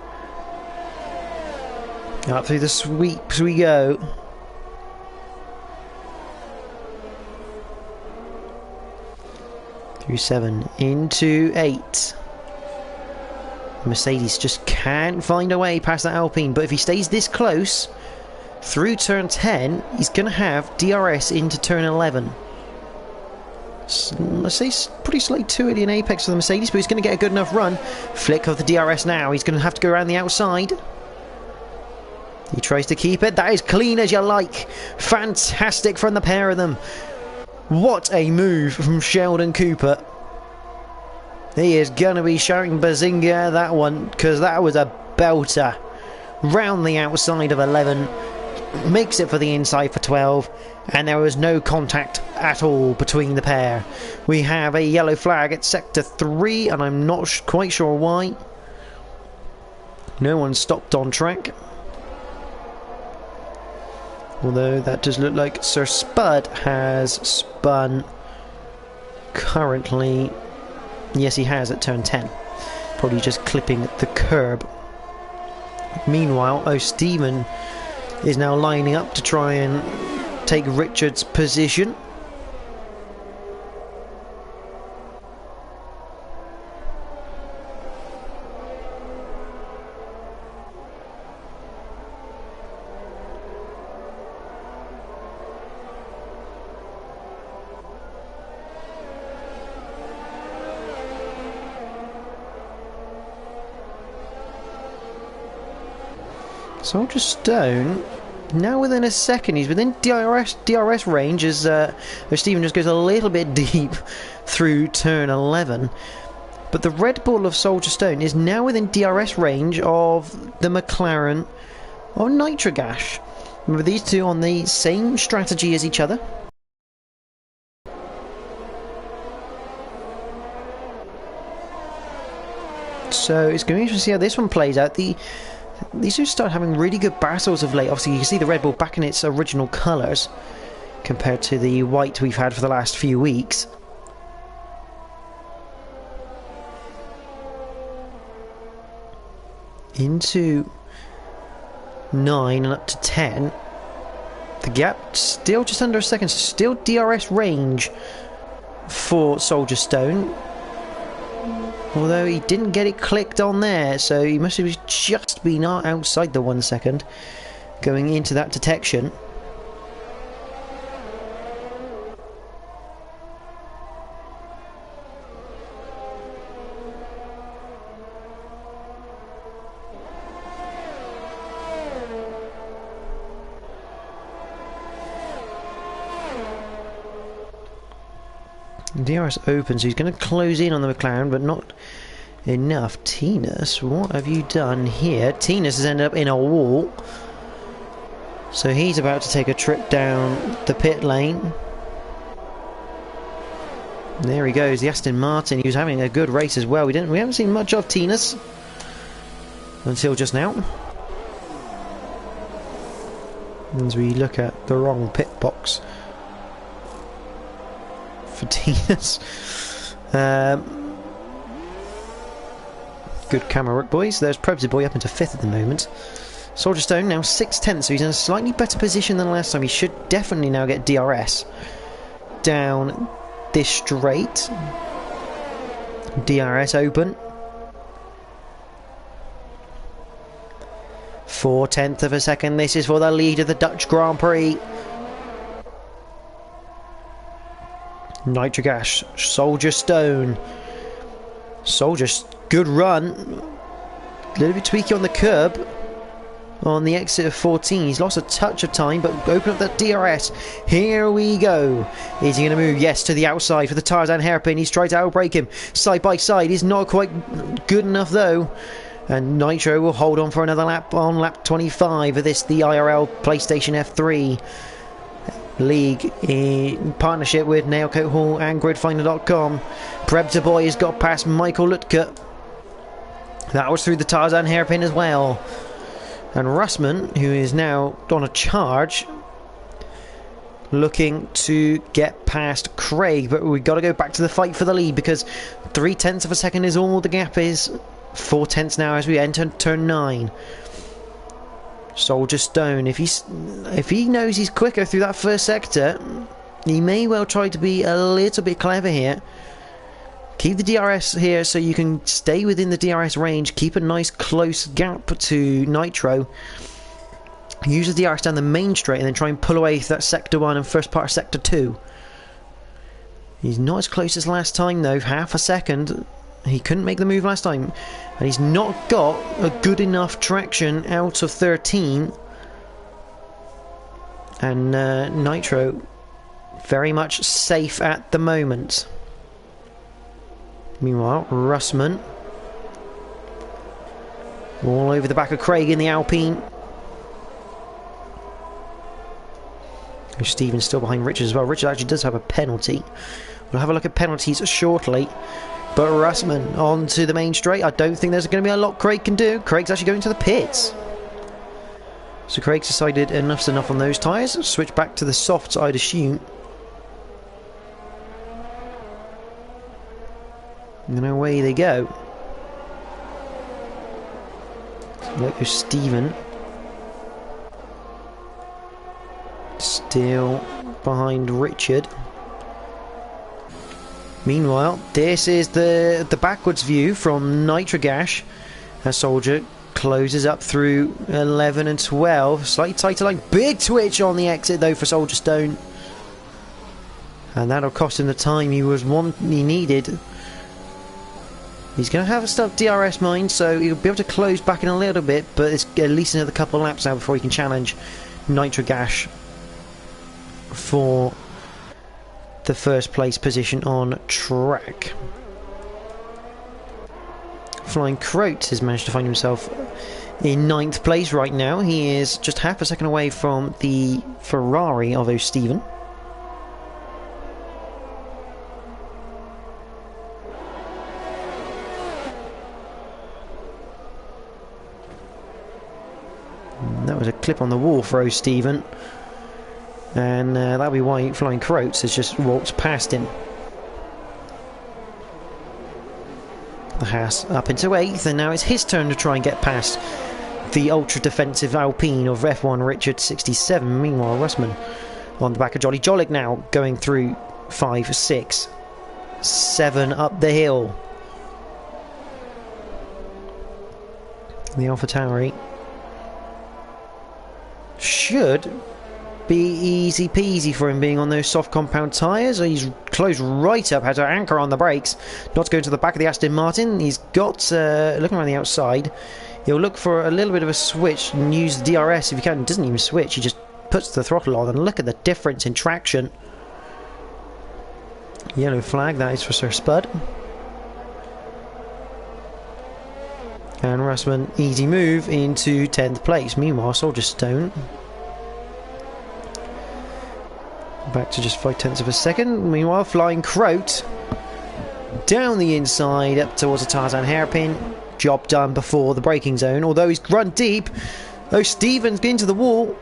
Up through the sweeps we go. Through 7, into 8. Mercedes just can't find a way past that Alpine, but if he stays this close through turn 10, he's going to have DRS into turn 11. Let's say it's pretty slightly too early in apex for the Mercedes, but he's going to get a good enough run. Flick of the DRS now. He's going to have to go around the outside. He tries to keep it. That is clean as you like. Fantastic from the pair of them. What a move from Sheldon Cooper. He is going to be shouting Bazinga that one, because that was a belter. Round the outside of 11, makes it for the inside for 12, and there was no contact at all between the pair. We have a yellow flag at sector 3, and I'm not quite sure why. No one stopped on track. Although that does look like Sir Spud has spun currently. Yes, he has at turn 10. Probably just clipping the curb. Meanwhile, O'Stephen is now lining up to try and take Richard's position. Soldier Stone, now within a second. He's within DRS range as Stephen just goes a little bit deep through turn 11. But the Red Bull of Soldier Stone is now within DRS range of the McLaren of Nitrogash. Remember, these two on the same strategy as each other. So it's going to be interesting to see how this one plays out. These two start having really good battles of late. Obviously, you can see the Red Bull back in its original colours compared to the white we've had for the last few weeks. Into 9 and up to 10. The gap still just under a second, so still DRS range for Soldier Stone. Although he didn't get it clicked on there, so he must have just been outside the 1 second going into that detection. DRS open, so he's going to close in on the McLaren, but not enough. Tinus, what have you done here? Tinus has ended up in a wall, so he's about to take a trip down the pit lane. There he goes, the Aston Martin. He was having a good race as well. We haven't seen much of Tinus until just now. As we look at the wrong pit box for Tinus. Good camera work, boys. There's Probsy Boy up into 5th at the moment. Soldier Stone now 6/10, so he's in a slightly better position than last time. He should definitely now get DRS down this straight. DRS open. 4/10 of a second. This is for the lead of the Dutch Grand Prix. Nitrogas, Soldier Stone. Soldier's good run. A little bit tweaky on the curb on the exit of 14. He's lost a touch of time, but open up that DRS. Here we go. Is he going to move? Yes, to the outside for the Tarzan hairpin. He's tried to outbrake him side by side. He's not quite good enough though. And Nitro will hold on for another lap on lap 25 of this, the IRL PlayStation F3 League in partnership with Nailcoat Hall and GridFinder.com. Predator Boy has got past Michael Lutka. That was through the Tarzan hairpin as well. And Russman, who is now on a charge, looking to get past Craig, but we've got to go back to the fight for the lead because 0.3 of a second is all the gap is. 4/10 now as we enter turn 9. Soldier Stone, if he knows he's quicker through that first sector, he may well try to be a little bit clever here. Keep the DRS here so you can stay within the DRS range. Keep a nice close gap to Nitro. Use the DRS down the main straight and then try and pull away that sector 1 and first part of sector 2. He's not as close as last time though, half a second. He couldn't make the move last time, and he's not got a good enough traction out of 13. And Nitro very much safe at the moment. Meanwhile, Russman all over the back of Craig in the Alpine. Stephen's still behind Richard as well. Richard actually does have a penalty. We'll have a look at penalties shortly. But Russman onto the main straight. I don't think there's going to be a lot Craig can do. Craig's actually going to the pits. So Craig's decided enough's enough on those tyres. Switch back to the softs, I'd assume. And away they go. Look at Stephen. Still behind Richard. Meanwhile, this is the backwards view from Nitrogash as Soldier closes up through 11 and 12. Slightly tighter line. Big twitch on the exit though for Soldier Stone. And that'll cost him the time he needed. He's going to have a stuck DRS mine, so he'll be able to close back in a little bit, but it's at least another couple of laps now before he can challenge Nitrogash for the first place position on track. Flying Croat has managed to find himself in 9th place right now. He is just half a second away from the Ferrari of O'Stephen. That was a clip on the wall for O'Stephen. And that'll be why Flying Croats has just walked past him. The Haas up into 8th, and now it's his turn to try and get past the ultra-defensive Alpine of F1 Richard 67. Meanwhile, Russman on the back of Jolly Jolik now, going through 5, 6, 7 up the hill. The AlphaTauri should be easy peasy for him being on those soft compound tyres. He's closed right up, had to anchor on the brakes not to go into the back of the Aston Martin. He's got looking around the outside, he'll look for a little bit of a switch and use the DRS if he can. He doesn't even switch, he just puts the throttle on, and look at the difference in traction. Yellow flag, that is for Sir Spud. And Russman, easy move into 10th place. Meanwhile, Soldier Stone back to just 0.5 of a second. Meanwhile, Flying Croat down the inside up towards the Tarzan hairpin. Job done before the braking zone, although he's run deep. Oh, Stevens getting to the wall.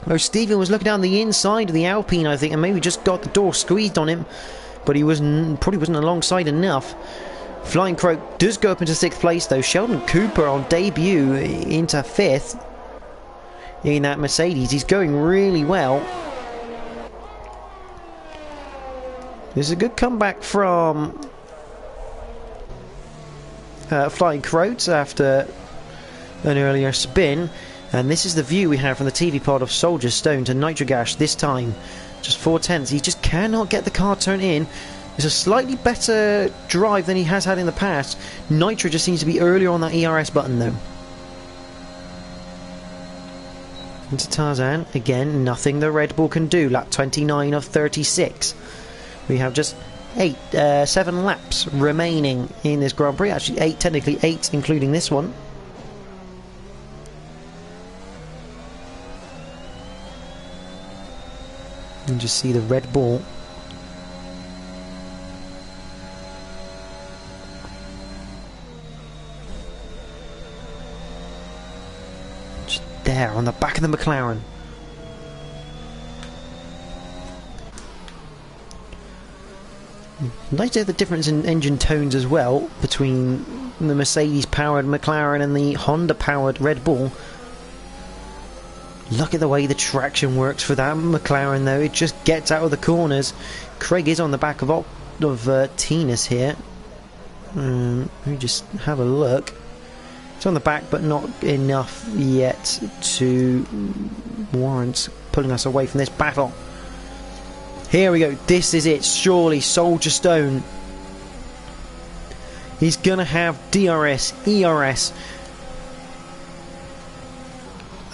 Oh, Steven was looking down the inside of the Alpine, I think, and maybe just got the door squeezed on him, but he probably wasn't alongside enough. Flying Croak does go up into 6th place, though. Sheldon Cooper on debut into 5th in that Mercedes. He's going really well. There's a good comeback from Flying Croat after an earlier spin. And this is the view we have from the TV pod of Soldier Stone to Nitrogash this time. Just 0.4. He just cannot get the car turned in. It's a slightly better drive than he has had in the past. Nitro just seems to be earlier on that ERS button though. Into Tarzan. Again, nothing the Red Bull can do. Lap 29 of 36. We have just 7 laps remaining in this Grand Prix. Actually 8, technically 8 including this one. And just see the Red Bull just there on the back of the McLaren. Nice to have the difference in engine tones as well between the Mercedes powered McLaren and the Honda powered Red Bull. Look at the way the traction works for that McLaren though, it just gets out of the corners. Craig is on the back of Tinas here. Let me just have a look. It's on the back but not enough yet to warrant pulling us away from this battle. Here we go, this is it, surely Soldier Stone. He's gonna have DRS, ERS.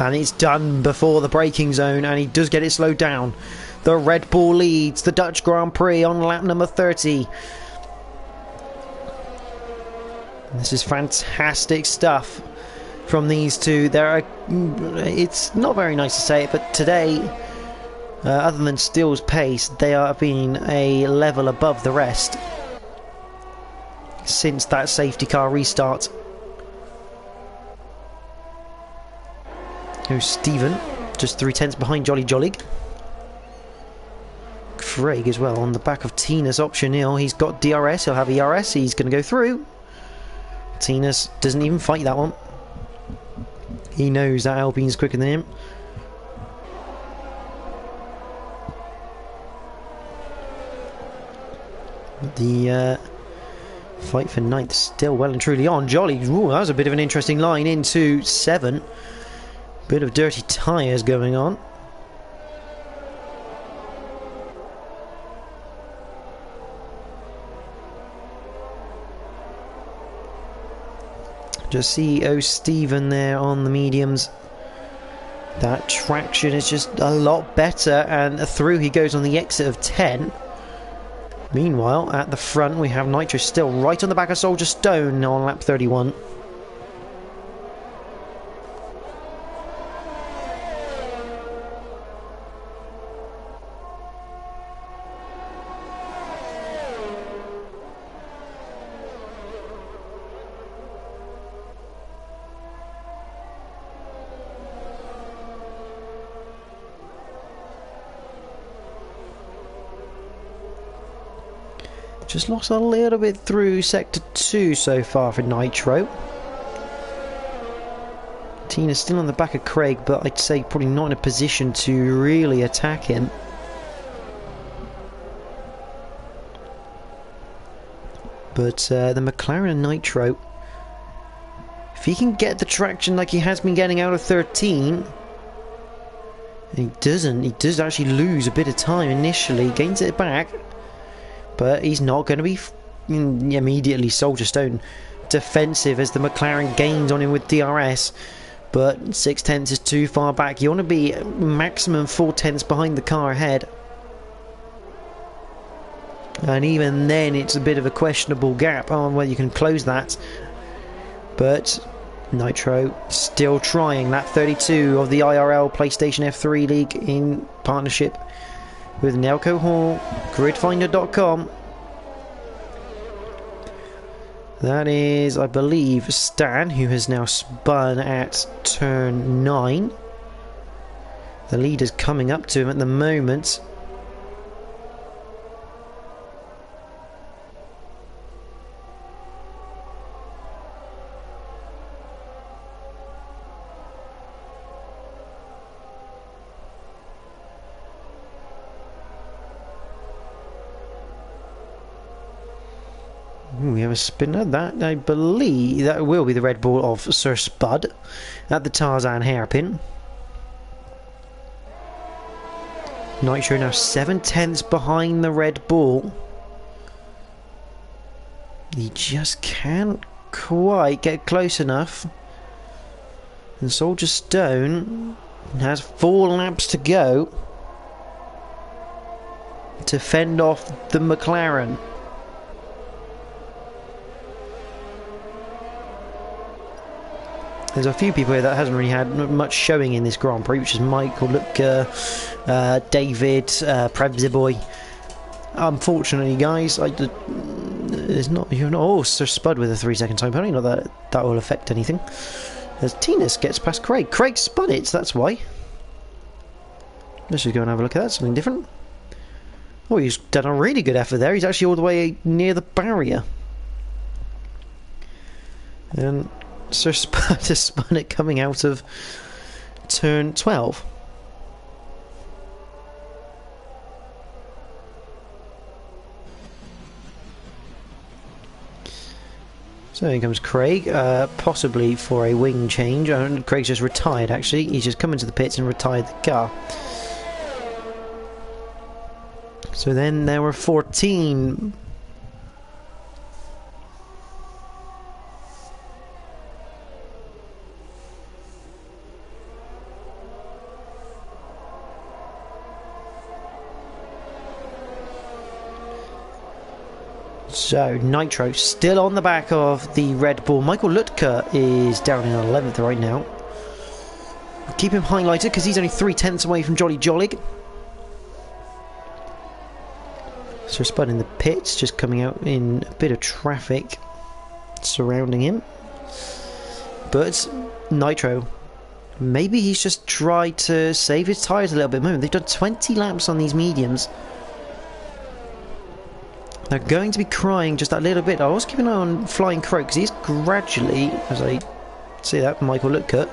And it's done before the braking zone, and he does get it slowed down. The Red Bull leads the Dutch Grand Prix on lap number 30. This is fantastic stuff from these two. It's not very nice to say it, but today, other than Steele's pace, they are being a level above the rest since that safety car restart. Here's Stephen, just 0.3 behind Jolly Jollig. Craig as well on the back of Tina's optional. He's got DRS, he'll have ERS, he's going to go through. Tina's doesn't even fight that one. He knows that Alpine's quicker than him. The fight for 9th still well and truly on. Jolly, ooh, that was a bit of an interesting line into 7. Bit of dirty tyres going on. Just see Stephen there on the mediums. That traction is just a lot better, and through he goes on the exit of 10. Meanwhile, at the front we have Nitro still right on the back of Soldier Stone on lap 31. Just lost a little bit through Sector 2 so far for Nitro. Tina's still on the back of Craig, but I'd say probably not in a position to really attack him. But the McLaren Nitro, if he can get the traction like he has been getting out of 13, and he does actually lose a bit of time initially, gains it back. But he's not going to be immediately Soldier Stone defensive as the McLaren gains on him with DRS. But 0.6 is too far back. You want to be maximum 0.4 behind the car ahead. And even then it's a bit of a questionable gap on whether you can close that. But Nitro still trying. That 32 of the IRL PlayStation F3 League in partnership with Nelco Hall, gridfinder.com. That is, I believe, Stan, who has now spun at turn 9. The leader's coming up to him at the moment. Ooh, we have a spinner. That, I believe, that will be the red ball of Sir Spud at the Tarzan hairpin. Nitro now 7/10 behind the red ball. He just can't quite get close enough. And Soldier Stone has 4 laps to go to fend off the McLaren. There's a few people here that hasn't really had much showing in this Grand Prix, which is Michael, David, Prebziboy. Unfortunately, guys, there's not. You're not. Oh, Sir Spud with a 3-second time penalty. Not that that will affect anything. As Tinas gets past Craig. Craig spun it. That's why. Let's just go and have a look at that. Something different. Oh, he's done a really good effort there. He's actually all the way near the barrier. And Sir Spud has spun it coming out of turn 12. So here comes Craig, possibly for a wing change. Craig's just retired actually. He's just come into the pits and retired the car. So then there were 14. So, Nitro still on the back of the Red Bull. Michael Lutka is down in 11th right now. Keep him highlighted because he's only 3/10 away from Jolly Jollig. Sir Spud in the pits, just coming out in a bit of traffic surrounding him. But Nitro, maybe he's just tried to save his tyres a little bit more. They've done 20 laps on these mediums. They're going to be crying just that little bit. I was keeping an eye on Flying Crow because he's gradually, as I see that, Michael Lutka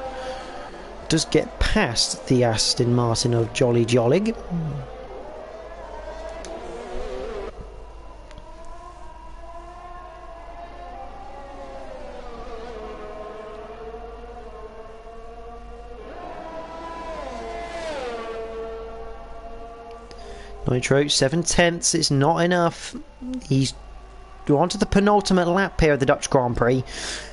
does get past the Aston Martin of Jolly Jollig. Nitro 7/10, it's not enough. He's on to the penultimate lap here of the Dutch Grand Prix,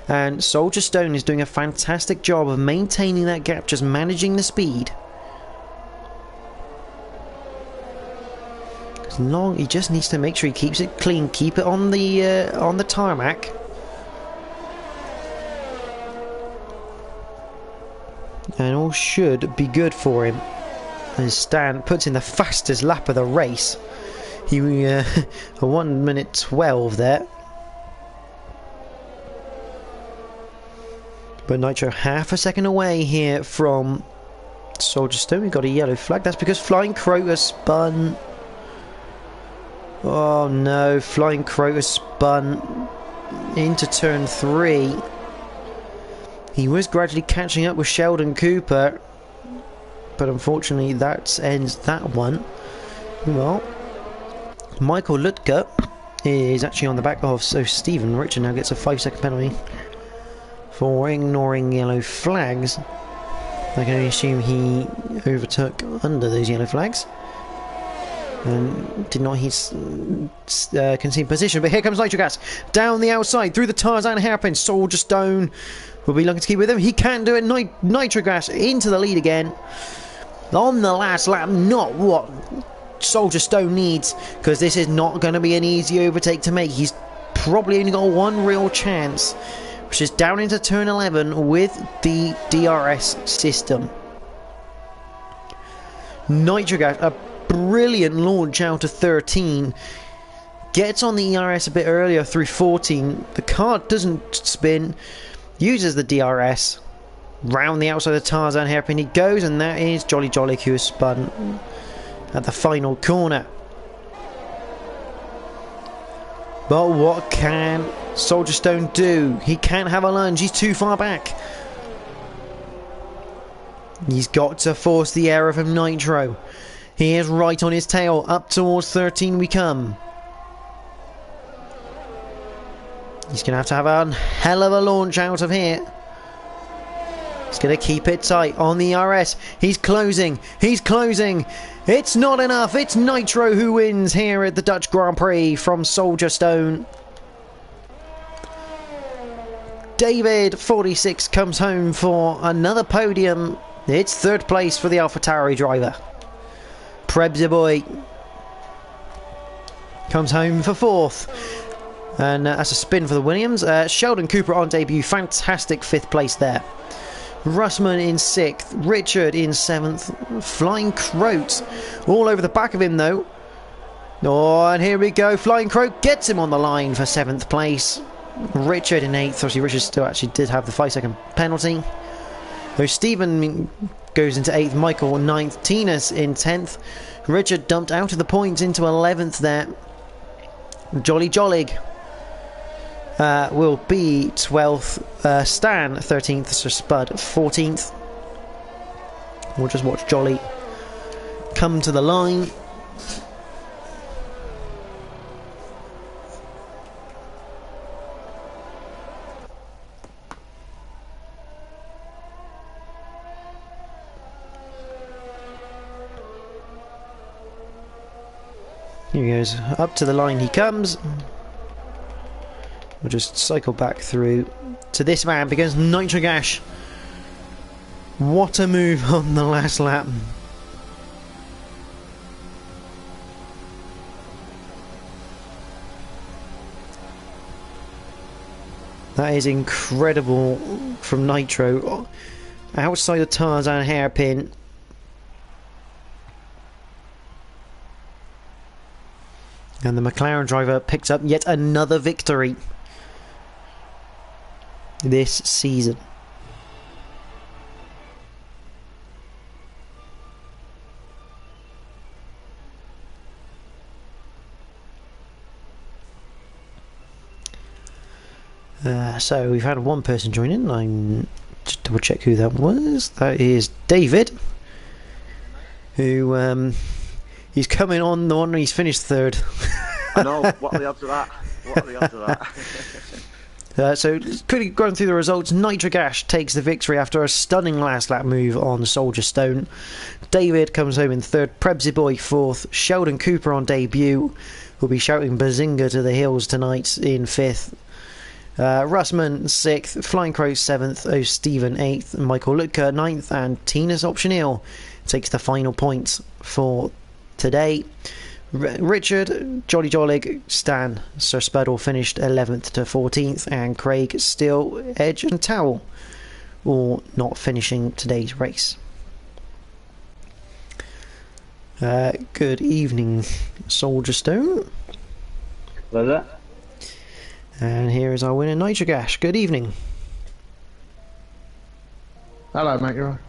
and Soldier Stone is doing a fantastic job of maintaining that gap, just managing the speed. As long, he just needs to make sure he keeps it clean, keep it on the tarmac. And all should be good for him. As Stan puts in the fastest lap of the race. He a 1:12 there. But Nitro half a second away here from Soldier Stone. We've got a yellow flag. That's because Flying Crow has spun. Oh no, Flying Crow has spun into turn 3. He was gradually catching up with Sheldon Cooper, but unfortunately that ends that one. Well, Michael Lutka is actually on the back of, so Stephen Richard now gets a 5-second penalty for ignoring yellow flags. I can only assume he overtook under those yellow flags and did not concede position. But here comes Nitrogas down the outside through the Tarzan hairpin. Soldier Stone will be looking to keep with him. He can do it. Nitrogas into the lead again on the last lap. Not what Soldier Stone needs, because this is not going to be an easy overtake to make. He's probably only got one real chance, which is down into turn 11 with the DRS system. Nitrogas, a brilliant launch out of 13, gets on the ERS a bit earlier through 14. The car doesn't spin, uses the DRS. Round the outside of Tarzan hairpin he goes, and that is Jolly Jolly who has spun at the final corner. But what can Soldier Stone do? He can't have a lunge, he's too far back. He's got to force the error from Nitro. He is right on his tail, up towards 13 we come. He's going to have a hell of a launch out of here. He's going to keep it tight on the RS. He's closing. He's closing. It's not enough. It's Nitro who wins here at the Dutch Grand Prix from Soldier Stone. David, 46, comes home for another podium. It's third place for the AlphaTauri driver. Prebzy Boy comes home for fourth. And that's a spin for the Williams. Sheldon Cooper on debut. Fantastic fifth place there. Russman in 6th, Richard in 7th, Flying Croat all over the back of him though. Oh, and here we go, Flying Croat gets him on the line for 7th place. Richard in 8th, obviously Richard still actually did have the 5-second penalty. So Stephen goes into 8th, Michael 9th, Tina's in 10th. Richard dumped out of the points into 11th there. Jolly Jollig will be 12th, Stan 13th, Sir Spud 14th. We'll just watch Jolly come to the line. Here he goes, up to the line he comes. We'll just cycle back through to this man because Nitrogash. What a move on the last lap. That is incredible from Nitro. Outside the Tarzan hairpin. And the McLaren driver picks up yet another victory this season. So we've had one person join in. I'm just double check who that was. That is David, who he's coming on the one. He's finished third. I know. What are the odds of that? What are the odds of that? So quickly going through the results, Nitrogash takes the victory after a stunning last lap move on Soldier Stone. David comes home in third, Prebzy Boy fourth, Sheldon Cooper on debut will be shouting Bazinga to the hills tonight in fifth. Russman 6th, Flying Crow 7th, O'Stephen 8th, Michael Lutka 9th, and Tina's Optionil takes the final points for today. Richard, Jolly Jollig, Stan, Sir Spuddle finished 11th to 14th, and Craig, Still, Edge and Towel all not finishing today's race. Good evening, Soldier Stone. Hello there. And here is our winner, Nitrogash. Good evening. Hello, mate. You alright?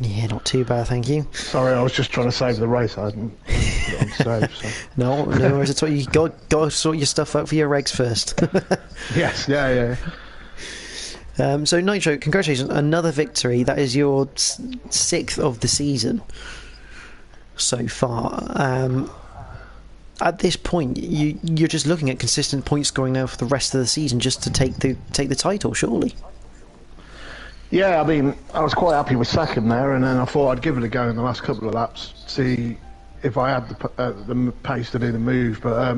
Yeah, not too bad, thank you. Sorry, I was just trying to save the race. I hadn't put it on save. So. No worries at all. You got to sort your stuff out for your regs first. Yes, yeah. So Nitro, congratulations, another victory. That is your 6th of the season so far. At this point, you're just looking at consistent point scoring now for the rest of the season, just to take the title, surely. Yeah, I mean, I was quite happy with second there, and then I thought I'd give it a go in the last couple of laps, see if I had the pace to do the move. But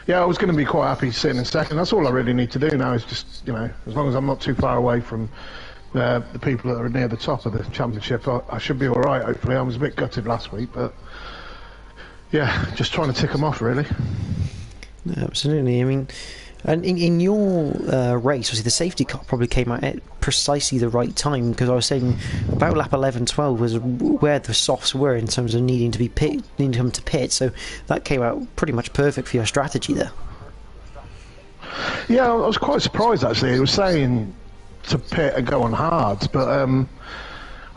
yeah, I was going to be quite happy sitting in second. That's all I really need to do now is just, as long as I'm not too far away from the people that are near the top of the championship, I should be all right. Hopefully, I was a bit gutted last week, but yeah, just trying to tick them off, really. Absolutely. I mean, and in your race, obviously the safety car probably came out at precisely the right time, because I was saying about lap 11, 12 was where the softs were in terms of needing to come to pit. So that came out pretty much perfect for your strategy there. Yeah, I was quite surprised actually. It was saying to pit and go on hards, but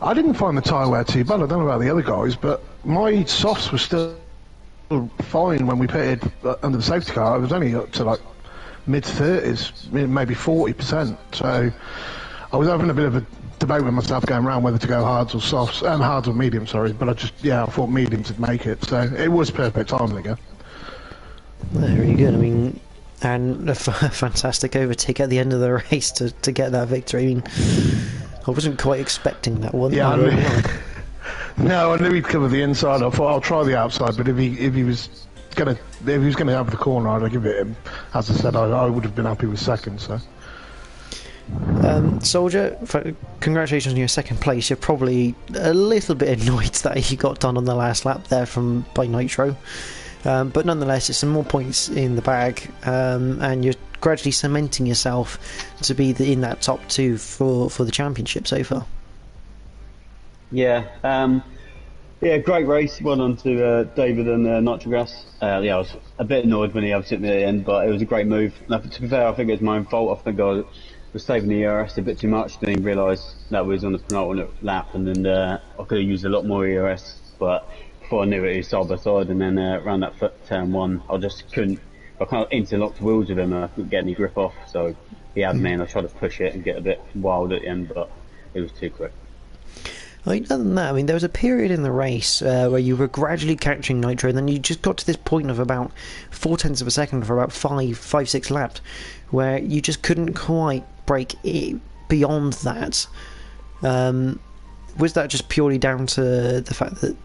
I didn't find the tyre wear too bad. I don't know about the other guys, but my softs were still fine when we pitted under the safety car. I was only up to like mid-30s, maybe 40%. So I was having a bit of a debate with myself going around whether to go hards or softs, hards or medium, sorry. But I thought mediums would make it. So it was perfect timing again. Very good. I mean, and a fantastic overtake at the end of the race to get that victory. I mean, I wasn't quite expecting that one. Yeah, no, I knew he'd cover the inside. I thought I'll try the outside, but if he was gonna have the corner, I'd give it him. As I said, I would have been happy with second. So, Soldier, congratulations on your second place. You're probably a little bit annoyed that you got done on the last lap there by Nitro, but nonetheless, it's some more points in the bag, and you're gradually cementing yourself to be in that top two for the championship so far. Yeah, great race. Well done to David and Nitrograss. I was a bit annoyed when he overtook me at the end, but it was a great move. Now, to be fair, I think it was my own fault. I think I was saving the ERS a bit too much. Didn't even realise that was on the penultimate lap, and then I could have used a lot more ERS. But before I knew it, he was side by side, and then around that turn one, I just couldn't. I kind of interlocked wheels with him, and I couldn't get any grip off. So he had me, and I tried to push it and get a bit wild at the end, but it was too quick. Other than that, I mean, there was a period in the race where you were gradually catching Nitro, and then you just got to this point of about 0.4 of a second for about 5-6 laps, where you just couldn't quite break it beyond that. Was that just purely down to the fact that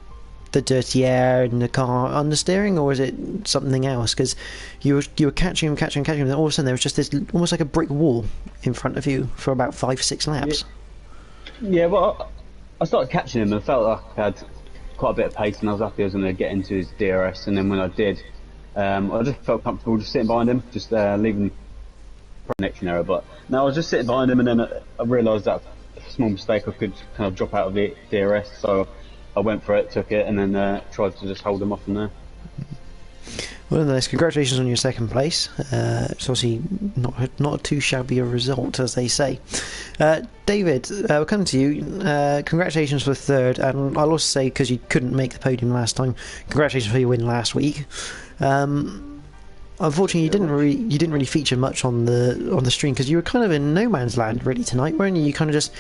the dirty air and the car understeering, or was it something else? Because you were catching him, and then all of a sudden there was just this almost like a brick wall in front of you for about 5-6 laps. Yeah, well, I started catching him and I felt like I had quite a bit of pace, and I was happy I was going to get into his DRS. And then when I did, I just felt comfortable just sitting behind him, just leaving connection error. But no, I was just sitting behind him, and then I realised that a small mistake, I could kind of drop out of the DRS. So I went for it, took it, and then tried to just hold him off from there. Well, nice. Congratulations on your second place. It's obviously not too shabby a result, as they say. David, we'll come to you. Congratulations for third, and I'll also say, because you couldn't make the podium last time, congratulations for your win last week. Unfortunately, you didn't really feature much on the stream, because you were kind of in no man's land really tonight, weren't you? You kind of just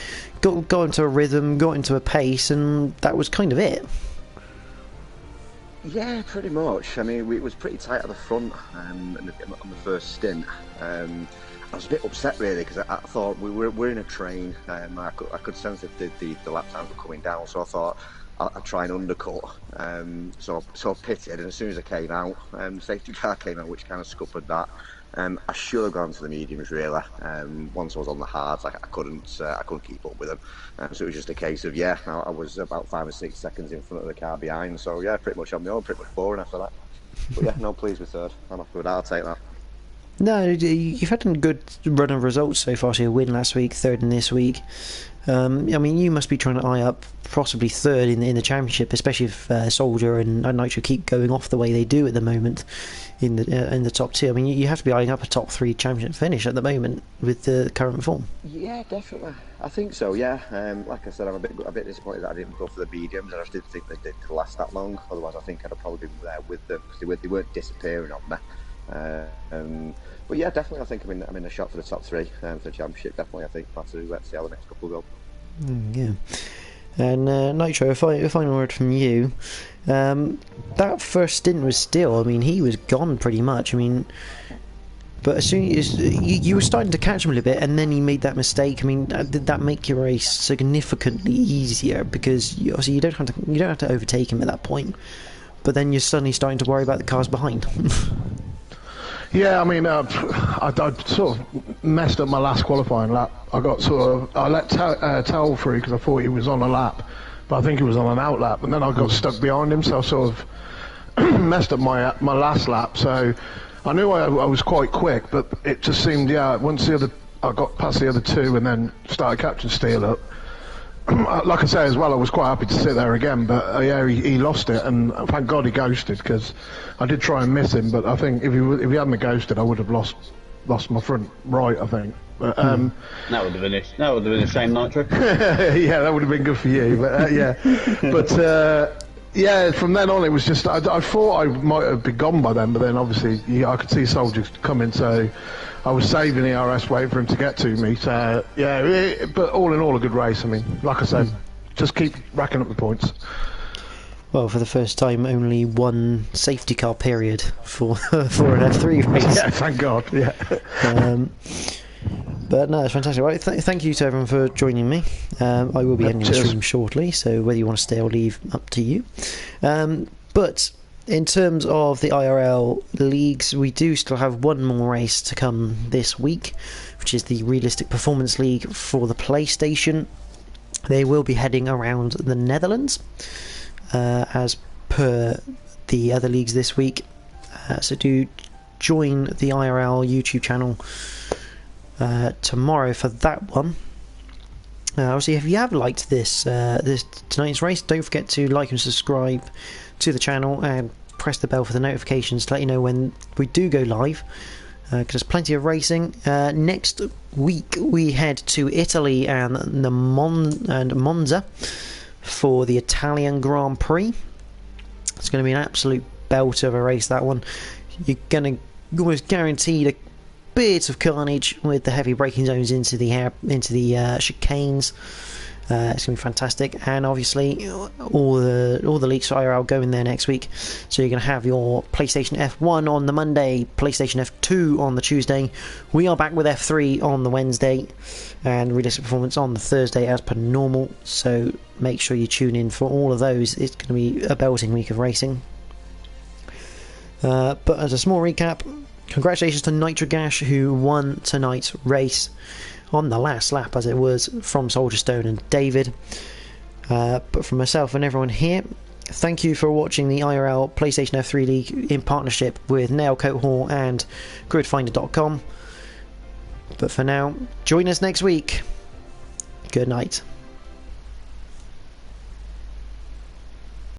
got into a rhythm, got into a pace, and that was kind of it. Yeah, pretty much. I mean, it was pretty tight at the front on the first stint. I was a bit upset really, because I thought we're in a train. I could sense that the lap times were coming down, so I thought I'd try and undercut. So I pitted, and as soon as I came out, the safety car came out, which kind of scuppered that. I should have gone to the mediums really. Once I was on the hards, I couldn't keep up with them. So it was just a case of I was about 5 or 6 seconds in front of the car behind. So yeah, pretty much on my own, pretty much boring after that. But yeah, no, pleased with third. I'm happy with that. I'll take that. No, you've had a good run of results so far. So you win last week, third in this week. I mean, you must be trying to eye up possibly third in the championship, especially if Soldier and Nitro keep going off the way they do at the moment in the top two. I mean, you have to be eyeing up a top 3 championship finish at the moment with the current form. Yeah, definitely. I think so. Yeah. Like I said, I'm a bit disappointed that I didn't go for the mediums. I just didn't think they did last that long. Otherwise, I think I'd have probably been there with them, because they weren't disappearing on me. But yeah, definitely. I think I'm in a shot for the top 3 for the championship. Definitely, I think. Let's see how the next couple go. Yeah. And Nitro, a final word from you. That first stint was still, I mean, he was gone pretty much. I mean, but as soon as you were starting to catch him a little bit, and then he made that mistake. I mean, did that make your race significantly easier? Because obviously you don't have to overtake him at that point, but then you're suddenly starting to worry about the cars behind. Yeah, I mean, I sort of messed up my last qualifying lap. I let Towel through because I thought he was on a lap, but I think he was on an out lap, and then I got stuck behind him, so I sort of messed up my last lap, so I knew I was quite quick, but it just seemed, once I got past the other two and then started catching Steele up. Like I say as well, I was quite happy to sit there again, but he lost it, and thank God he ghosted, because I did try and miss him, but I think if he hadn't ghosted, I would have lost my front right, I think. But, that would have been a shame, Nitro. yeah, that would have been good for you, but yeah, from then on it was just, I thought I might have been gone by then, but then obviously I could see soldiers coming, so I was saving the RS waiting for him to get to me. So yeah, but all in all a good race. I mean, like I said, just keep racking up the points. Well, for the first time, only one safety car period for an F3 race. Yeah, thank God. Yeah. But no, it's fantastic. Right, thank you to everyone for joining me. I will be ending the stream shortly, so whether you want to stay or leave, up to you. But in terms of the IRL leagues, we do still have one more race to come this week, which is the Realistic Performance League for the PlayStation. They will be heading around the Netherlands, as per the other leagues this week. So do join the IRL YouTube channel tomorrow for that one. Obviously, if you have liked this tonight's race, don't forget to like and subscribe to the channel and press the bell for the notifications to let you know when we do go live, because there's plenty of racing. Next week we head to Italy and Monza for the Italian Grand Prix. It's going to be an absolute belter of a race, that one. You're going to almost guaranteed a bit of carnage with the heavy braking zones into the chicanes. It's going to be fantastic, and obviously all the leaks for IRL go in there next week. So you're going to have your PlayStation F1 on the Monday, PlayStation F2 on the Tuesday. We are back with F3 on the Wednesday, and Realistic Performance on the Thursday as per normal. So make sure you tune in for all of those. It's going to be a belting week of racing. But as a small recap, congratulations to Nitrogash, who won tonight's race on the last lap, as it was, from Soldier Stone and David. But from myself and everyone here, thank you for watching the IRL PlayStation F3 League in partnership with Nailcoat Hall and gridfinder.com. But for now, join us next week. Good night.